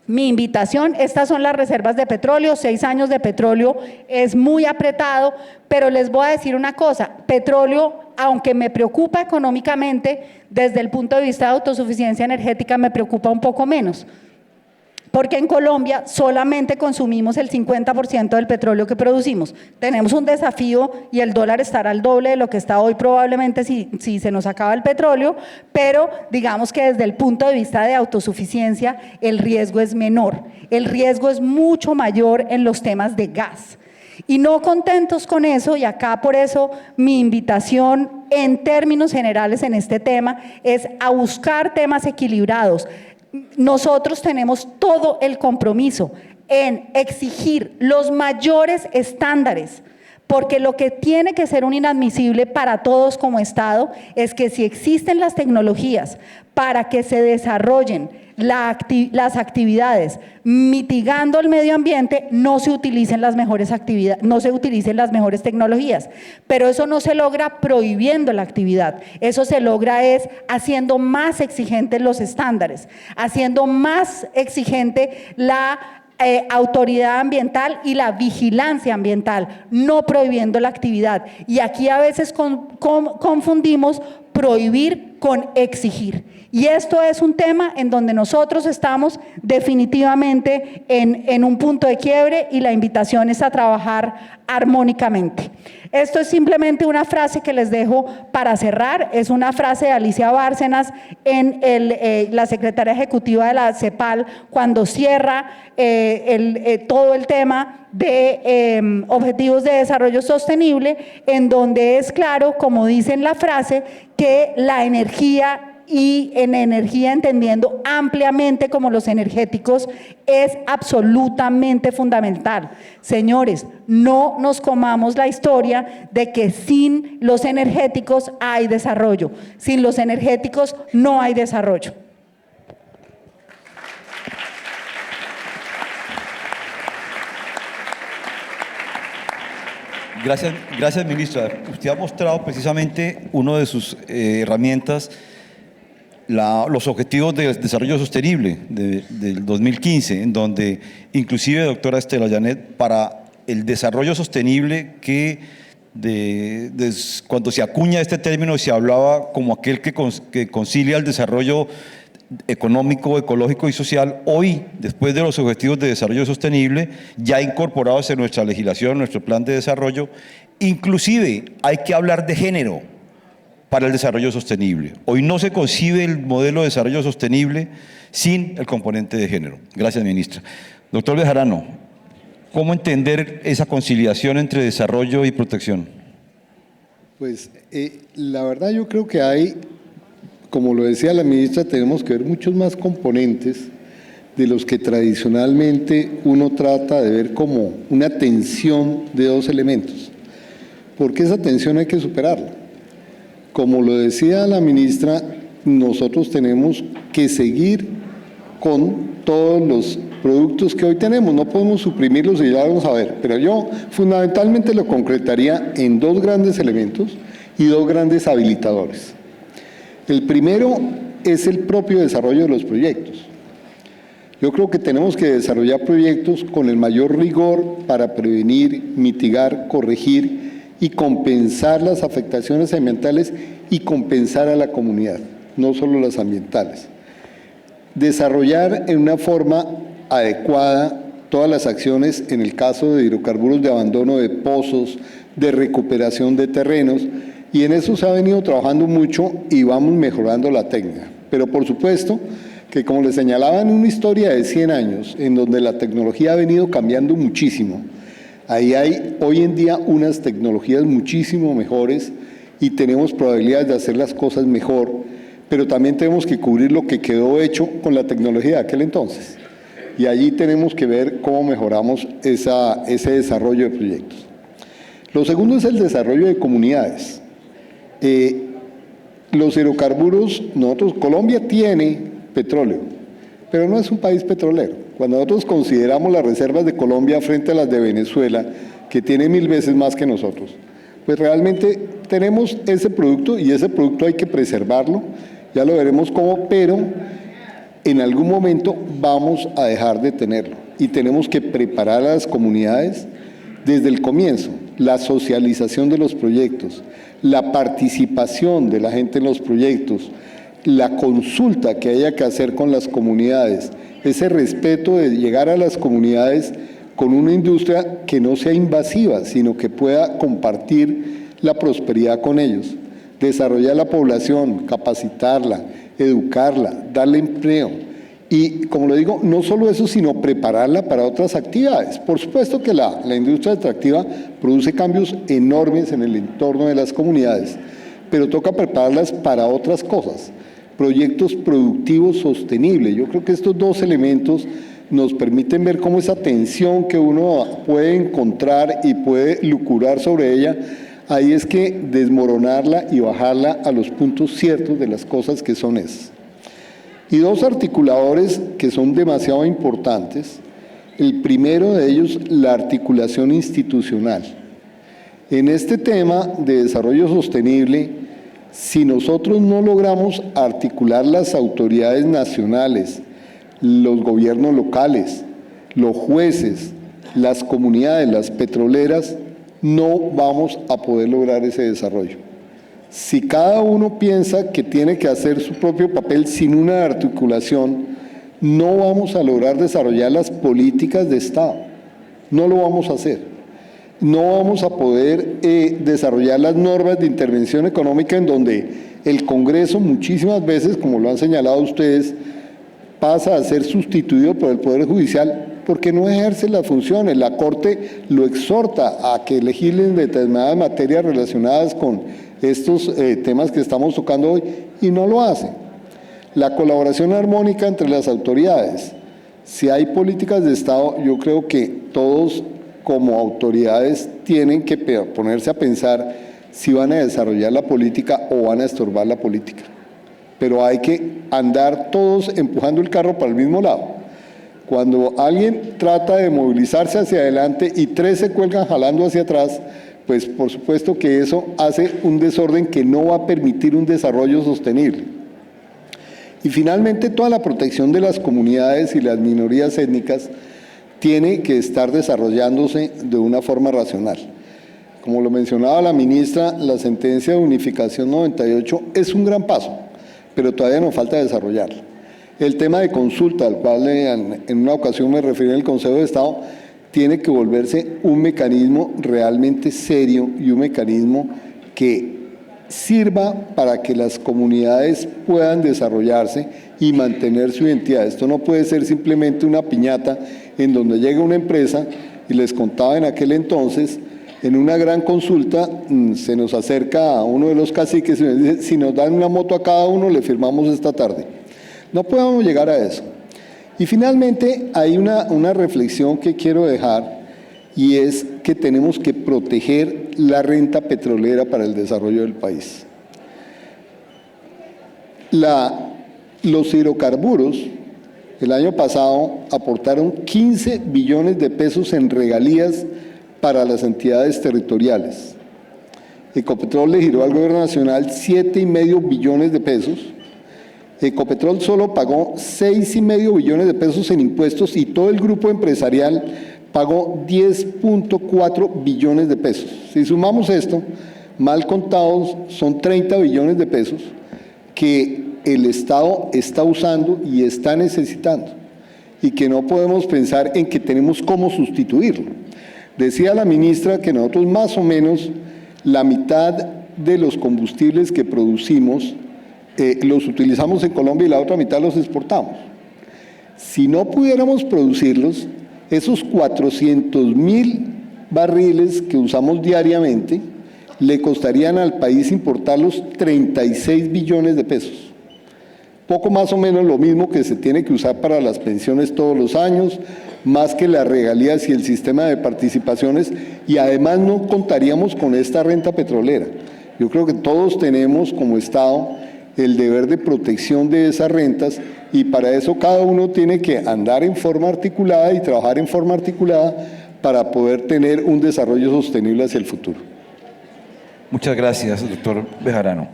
mi invitación, estas son las reservas de petróleo, 6 años de petróleo es muy apretado, pero les voy a decir una cosa, petróleo, aunque me preocupa económicamente, desde el punto de vista de autosuficiencia energética me preocupa un poco menos, porque en Colombia solamente consumimos el 50% del petróleo que producimos. Tenemos un desafío y el dólar estará al doble de lo que está hoy probablemente si se nos acaba el petróleo, pero digamos que desde el punto de vista de autosuficiencia el riesgo es menor. El riesgo es mucho mayor en los temas de gas. Y no contentos con eso, y acá por eso mi invitación en términos generales en este tema es a buscar temas equilibrados. Nosotros tenemos todo el compromiso en exigir los mayores estándares, porque lo que tiene que ser un inadmisible para todos como Estado es que si existen las tecnologías para que se desarrollen las actividades mitigando el medio ambiente, no se utilicen las mejores actividades, no se utilicen las mejores tecnologías, pero eso no se logra prohibiendo la actividad, eso se logra es haciendo más exigentes los estándares, haciendo más exigente la autoridad ambiental y la vigilancia ambiental, no prohibiendo la actividad. Y aquí a veces confundimos prohibir con exigir. Y esto es un tema en donde nosotros estamos definitivamente en un punto de quiebre y la invitación es a trabajar armónicamente. Esto es simplemente una frase que les dejo para cerrar, es una frase de Alicia Bárcenas en la secretaria ejecutiva de la CEPAL cuando cierra todo el tema de objetivos de desarrollo sostenible, en donde es claro, como dice en la frase, que la energía y en energía entendiendo ampliamente como los energéticos es absolutamente fundamental. Señores, no nos comamos la historia de que sin los energéticos hay desarrollo. Sin los energéticos no hay desarrollo. Gracias, ministra. Usted ha mostrado precisamente una de sus herramientas, los objetivos de desarrollo sostenible del 2015, en donde inclusive, doctora Estela Llanet, para el desarrollo sostenible que cuando se acuña este término se hablaba como aquel que concilia el desarrollo económico, ecológico y social. Hoy, después de los objetivos de desarrollo sostenible, ya incorporados en nuestra legislación, nuestro plan de desarrollo, inclusive hay que hablar de género para el desarrollo sostenible. Hoy no se concibe el modelo de desarrollo sostenible sin el componente de género. Gracias, ministra. Doctor Bejarano, ¿cómo entender esa conciliación entre desarrollo y protección? Pues la verdad yo creo que hay, como lo decía la ministra, tenemos que ver muchos más componentes de los que tradicionalmente uno trata de ver como una tensión de dos elementos, porque esa tensión hay que superarla. Como lo decía la ministra, nosotros tenemos que seguir con todos los productos que hoy tenemos, no podemos suprimirlos y ya vamos a ver, pero yo fundamentalmente lo concretaría en dos grandes elementos y dos grandes habilitadores. El primero es el propio desarrollo de los proyectos. Yo creo que tenemos que desarrollar proyectos con el mayor rigor para prevenir, mitigar, corregir y compensar las afectaciones ambientales y compensar a la comunidad, no solo las ambientales. Desarrollar en una forma adecuada todas las acciones en el caso de hidrocarburos de abandono de pozos, de recuperación de terrenos, y en eso se ha venido trabajando mucho y vamos mejorando la técnica. Pero por supuesto que, como les señalaba, en una historia de 100 años, en donde la tecnología ha venido cambiando muchísimo, ahí hay hoy en día unas tecnologías muchísimo mejores y tenemos probabilidades de hacer las cosas mejor, pero también tenemos que cubrir lo que quedó hecho con la tecnología de aquel entonces. Y allí tenemos que ver cómo mejoramos ese desarrollo de proyectos. Lo segundo es el desarrollo de comunidades. Los hidrocarburos, Colombia tiene petróleo, pero no es un país petrolero. Cuando nosotros consideramos las reservas de Colombia frente a las de Venezuela, que tiene 1000 veces más que nosotros, pues realmente tenemos ese producto y ese producto hay que preservarlo, ya lo veremos cómo, pero en algún momento vamos a dejar de tenerlo y tenemos que preparar a las comunidades desde el comienzo, la socialización de los proyectos, la participación de la gente en los proyectos, la consulta que haya que hacer con las comunidades, ese respeto de llegar a las comunidades con una industria que no sea invasiva, sino que pueda compartir la prosperidad con ellos, desarrollar la población, capacitarla, educarla, darle empleo. Y, como lo digo, no solo eso, sino prepararla para otras actividades. Por supuesto que la industria extractiva produce cambios enormes en el entorno de las comunidades, pero toca prepararlas para otras cosas, proyectos productivos sostenibles. Yo creo que estos dos elementos nos permiten ver cómo esa tensión que uno puede encontrar y puede lucurar sobre ella, ahí es que desmoronarla y bajarla a los puntos ciertos de las cosas que son esas. Y dos articuladores que son demasiado importantes. El primero de ellos, la articulación institucional. En este tema de desarrollo sostenible, si nosotros no logramos articular las autoridades nacionales, los gobiernos locales, los jueces, las comunidades, las petroleras, no vamos a poder lograr ese desarrollo. Si cada uno piensa que tiene que hacer su propio papel sin una articulación, no vamos a lograr desarrollar las políticas de Estado. No lo vamos a hacer. No vamos a poder desarrollar las normas de intervención económica en donde el Congreso muchísimas veces, como lo han señalado ustedes, pasa a ser sustituido por el Poder Judicial porque no ejerce las funciones. La Corte lo exhorta a que legislen determinadas materias relacionadas con estos temas que estamos tocando hoy y no lo hace. La colaboración armónica entre las autoridades. Si hay políticas de Estado, yo creo que todos como autoridades tienen que ponerse a pensar si van a desarrollar la política o van a estorbar la política. Pero hay que andar todos empujando el carro para el mismo lado. Cuando alguien trata de movilizarse hacia adelante y tres se cuelgan jalando hacia atrás, pues por supuesto que eso hace un desorden que no va a permitir un desarrollo sostenible. Y finalmente, toda la protección de las comunidades y las minorías étnicas tiene que estar desarrollándose de una forma racional. Como lo mencionaba la ministra, la sentencia de unificación 98 es un gran paso, pero todavía nos falta desarrollarla. El tema de consulta, al cual en una ocasión me referí en el Consejo de Estado, tiene que volverse un mecanismo realmente serio y un mecanismo que sirva para que las comunidades puedan desarrollarse y mantener su identidad. Esto no puede ser simplemente una piñata en donde llega una empresa, y les contaba en aquel entonces, en una gran consulta se nos acerca a uno de los caciques y nos dice: si nos dan una moto a cada uno, le firmamos esta tarde. No podemos llegar a eso. Y finalmente hay una reflexión que quiero dejar, y es que tenemos que proteger la renta petrolera para el desarrollo del país. Los hidrocarburos el año pasado aportaron 15 billones de pesos en regalías para las entidades territoriales. Ecopetrol le giró al gobierno nacional 7,5 billones de pesos. Ecopetrol solo pagó 6,5 billones de pesos en impuestos y todo el grupo empresarial pagó 10,4 billones de pesos. Si sumamos esto, mal contados, son 30 billones de pesos que el Estado está usando y está necesitando, y que no podemos pensar en que tenemos cómo sustituirlo. Decía la ministra que nosotros más o menos la mitad de los combustibles que producimos los utilizamos en Colombia y la otra mitad los exportamos. Si no pudiéramos producirlos, esos 400,000 barriles que usamos diariamente le costarían al país importarlos 36 billones de pesos. Poco más o menos lo mismo que se tiene que usar para las pensiones todos los años, más que las regalías y el sistema de participaciones, y además no contaríamos con esta renta petrolera. Yo creo que todos tenemos como Estado el deber de protección de esas rentas, y para eso cada uno tiene que andar en forma articulada y trabajar en forma articulada para poder tener un desarrollo sostenible hacia el futuro. Muchas gracias, doctor Bejarano.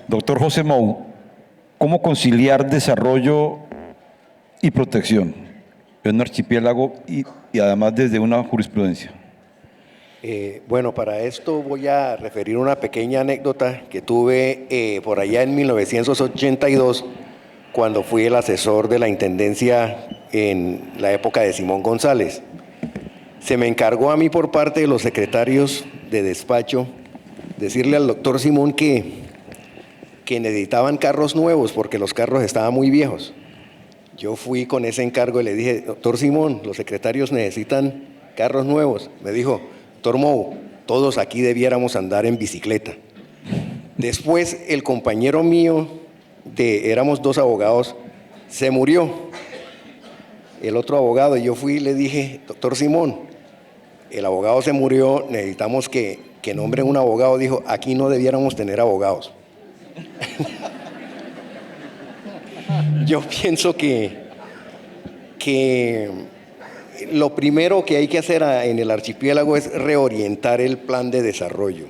Doctor José Mou, ¿cómo conciliar desarrollo y protección en un archipiélago y además desde una jurisprudencia? Bueno, para esto voy a referir una pequeña anécdota que tuve por allá en 1982, cuando fui el asesor de la Intendencia en la época de Simón González. Se me encargó a mí por parte de los secretarios de despacho decirle al doctor Simón que necesitaban carros nuevos porque los carros estaban muy viejos. Yo fui con ese encargo y le dije: doctor Simón, los secretarios necesitan carros nuevos. Me dijo: doctor Mou, todos aquí debiéramos andar en bicicleta. Después el compañero mío, éramos dos abogados, se murió. El otro abogado, y yo fui y le dije: doctor Simón, el abogado se murió, necesitamos que nombren un abogado. Dijo: aquí no debiéramos tener abogados. Yo pienso que lo primero que hay que hacer en el archipiélago es reorientar el plan de desarrollo.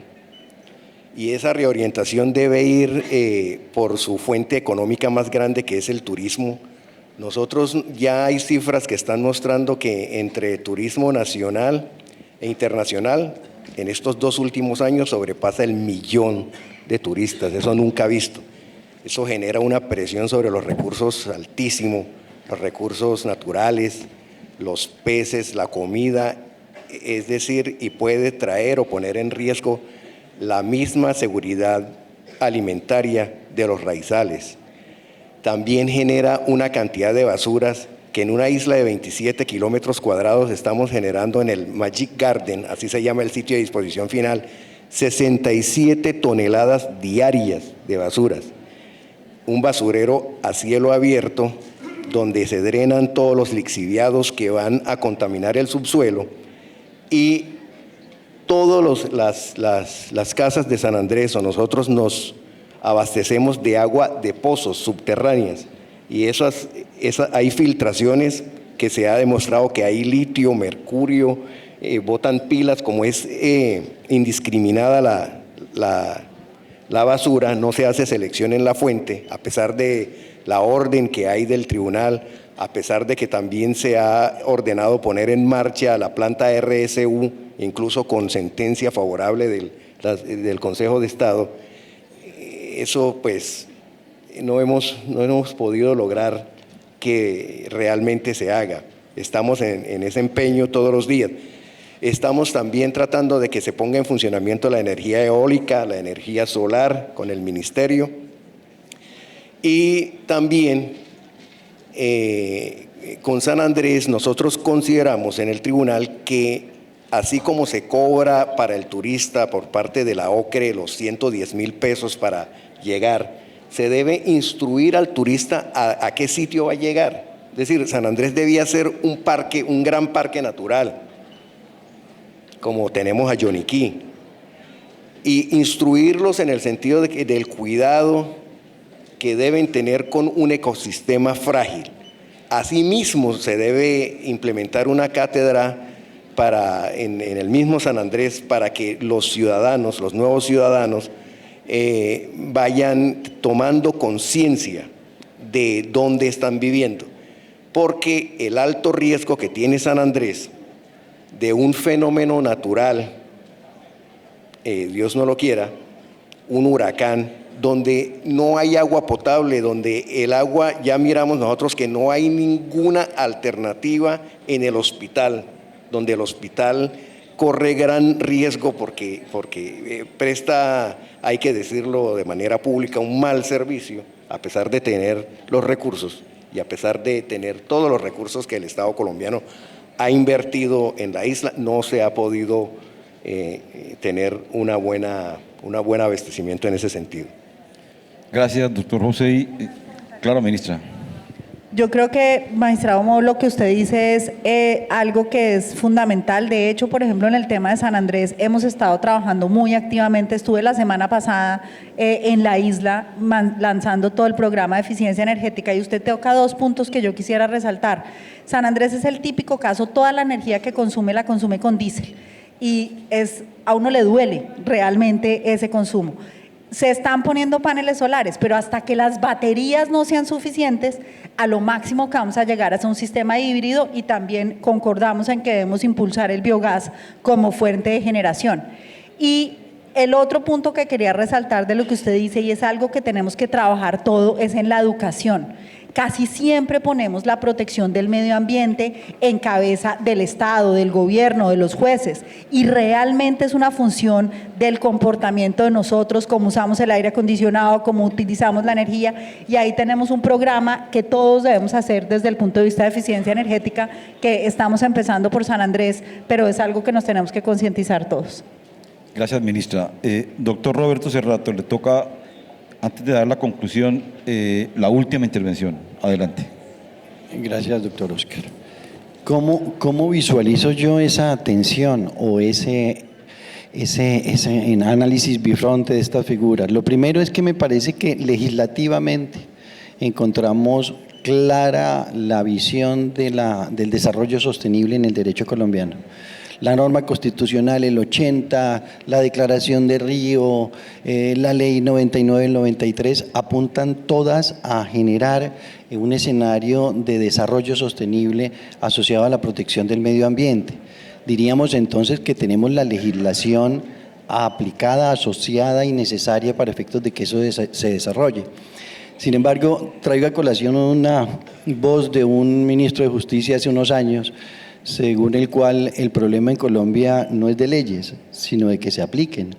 Y esa reorientación debe ir por su fuente económica más grande, que es el turismo. Nosotros ya hay cifras que están mostrando que entre turismo nacional e internacional en estos 2 últimos años sobrepasa el 1.000.000 de turistas, eso nunca visto. Eso genera una presión sobre los recursos altísimo, los recursos naturales, los peces, la comida, es decir, y puede traer o poner en riesgo la misma seguridad alimentaria de los raizales. También genera una cantidad de basuras que en una isla de 27 kilómetros cuadrados estamos generando en el Magic Garden, así se llama el sitio de disposición final, 67 toneladas diarias de basuras. Un basurero a cielo abierto donde se drenan todos los lixiviados que van a contaminar el subsuelo, y todas las casas de San Andrés o nosotros nos abastecemos de agua de pozos subterráneas, y hay filtraciones que se ha demostrado que hay litio, mercurio, botan pilas, como es indiscriminada la basura, no se hace selección en la fuente, a pesar de la orden que hay del tribunal, a pesar de que también se ha ordenado poner en marcha la planta RSU, incluso con sentencia favorable del Consejo de Estado. Eso pues no hemos podido lograr que realmente se haga. Estamos en ese empeño todos los días. Estamos también tratando de que se ponga en funcionamiento la energía eólica, la energía solar con el ministerio, y también con San Andrés nosotros consideramos en el tribunal que así como se cobra para el turista por parte de la OCRE los 110.000 pesos para llegar, se debe instruir al turista a qué sitio va a llegar. Es decir, San Andrés debía ser un parque, un gran parque natural, como tenemos a Yoniquí, y instruirlos en el sentido del cuidado que deben tener con un ecosistema frágil. Asimismo, se debe implementar una cátedra en el mismo San Andrés para que los ciudadanos, los nuevos ciudadanos, vayan tomando conciencia de dónde están viviendo, porque el alto riesgo que tiene San Andrés de un fenómeno natural, Dios no lo quiera, un huracán, donde no hay agua potable, donde el agua, ya miramos nosotros que no hay ninguna alternativa en el hospital, donde el hospital corre gran riesgo porque presta, hay que decirlo de manera pública, un mal servicio, a pesar de tener los recursos y a pesar de tener todos los recursos que el Estado colombiano ha invertido en la isla, no se ha podido tener un buen abastecimiento en ese sentido. Gracias, doctor José. Claro, ministra. Yo creo que, magistrado Mo, lo que usted dice es algo que es fundamental. De hecho, por ejemplo, en el tema de San Andrés hemos estado trabajando muy activamente. Estuve la semana pasada en la isla lanzando todo el programa de eficiencia energética, y usted toca 2 puntos que yo quisiera resaltar. San Andrés es el típico caso, toda la energía que consume la consume con diésel, y a uno le duele realmente ese consumo. Se están poniendo paneles solares, pero hasta que las baterías no sean suficientes, a lo máximo que vamos a llegar es a un sistema híbrido, y también concordamos en que debemos impulsar el biogás como fuente de generación. Y el otro punto que quería resaltar de lo que usted dice, y es algo que tenemos que trabajar todo, es en la educación. Casi siempre ponemos la protección del medio ambiente en cabeza del Estado, del gobierno, de los jueces, y realmente es una función del comportamiento de nosotros, cómo usamos el aire acondicionado, cómo utilizamos la energía, y ahí tenemos un programa que todos debemos hacer desde el punto de vista de eficiencia energética, que estamos empezando por San Andrés, pero es algo que nos tenemos que concientizar todos. Gracias, ministra. Doctor Roberto Cerrato, le toca, antes de dar la conclusión, la última intervención. Adelante. Gracias, doctor Oscar. ¿Cómo visualizo yo esa atención o ese análisis bifronte de estas figuras? Lo primero es que me parece que legislativamente encontramos clara la visión del desarrollo sostenible en el derecho colombiano. La norma constitucional, el 80, la Declaración de Río, la Ley 99 del 93, apuntan todas a generar un escenario de desarrollo sostenible asociado a la protección del medio ambiente. Diríamos entonces que tenemos la legislación aplicada, asociada y necesaria para efectos de que eso se desarrolle. Sin embargo, traigo a colación una voz de un ministro de Justicia hace unos años, según el cual el problema en Colombia no es de leyes, sino de que se apliquen.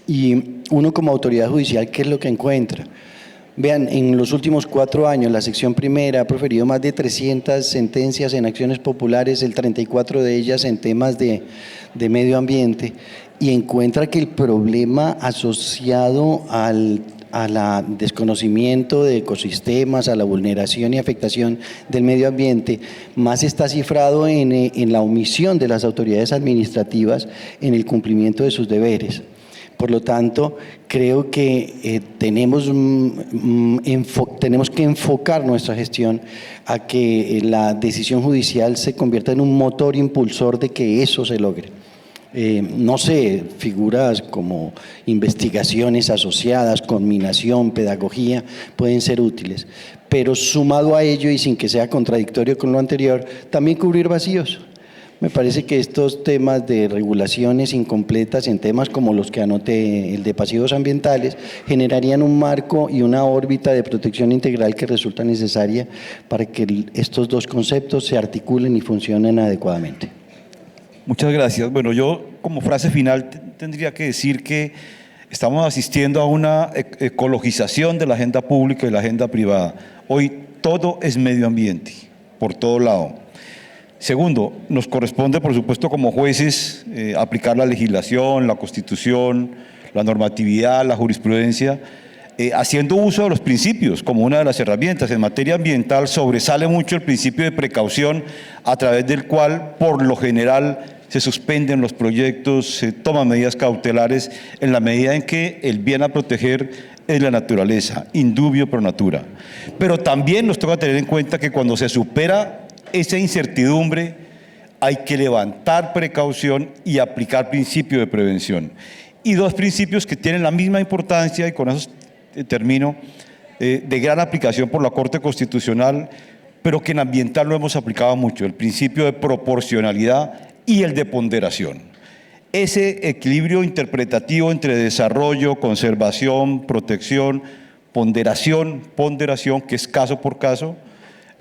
Y uno como autoridad judicial, ¿qué es lo que encuentra? Vean, en los últimos 4 años, la sección primera ha proferido más de 300 sentencias en acciones populares, el 34 de ellas en temas de medio ambiente, y encuentra que el problema asociado al desconocimiento de ecosistemas, a la vulneración y afectación del medio ambiente, más está cifrado en la omisión de las autoridades administrativas en el cumplimiento de sus deberes. Por lo tanto, creo que tenemos que enfocar nuestra gestión a que la decisión judicial se convierta en un motor impulsor de que eso se logre. No sé, figuras como investigaciones asociadas, conminación, pedagogía, pueden ser útiles, pero sumado a ello y sin que sea contradictorio con lo anterior, también cubrir vacíos. Me parece que estos temas de regulaciones incompletas en temas como los que anoté, el de pasivos ambientales, generarían un marco y una órbita de protección integral que resulta necesaria para que estos dos conceptos se articulen y funcionen adecuadamente. Muchas gracias. Bueno, yo como frase final tendría que decir que estamos asistiendo a una ecologización de la agenda pública y la agenda privada. Hoy todo es medio ambiente, por todo lado. Segundo, nos corresponde, por supuesto, como jueces, aplicar la legislación, la Constitución, la normatividad, la jurisprudencia, haciendo uso de los principios como una de las herramientas. En materia ambiental sobresale mucho el principio de precaución, a través del cual, por lo general, se suspenden los proyectos, se toman medidas cautelares en la medida en que el bien a proteger es la naturaleza, indubio pro natura. Pero también nos toca tener en cuenta que cuando se supera esa incertidumbre, hay que levantar precaución y aplicar principio de prevención. Y 2 principios que tienen la misma importancia, y con eso termino, de gran aplicación por la Corte Constitucional, pero que en ambiental no hemos aplicado mucho: el principio de proporcionalidad y el de ponderación. Ese equilibrio interpretativo entre desarrollo, conservación, protección, ponderación, que es caso por caso,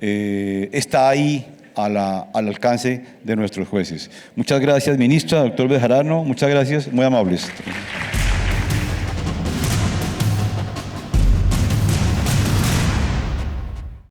está ahí al alcance de nuestros jueces. Muchas gracias, ministra, doctor Bejarano, muchas gracias, muy amables.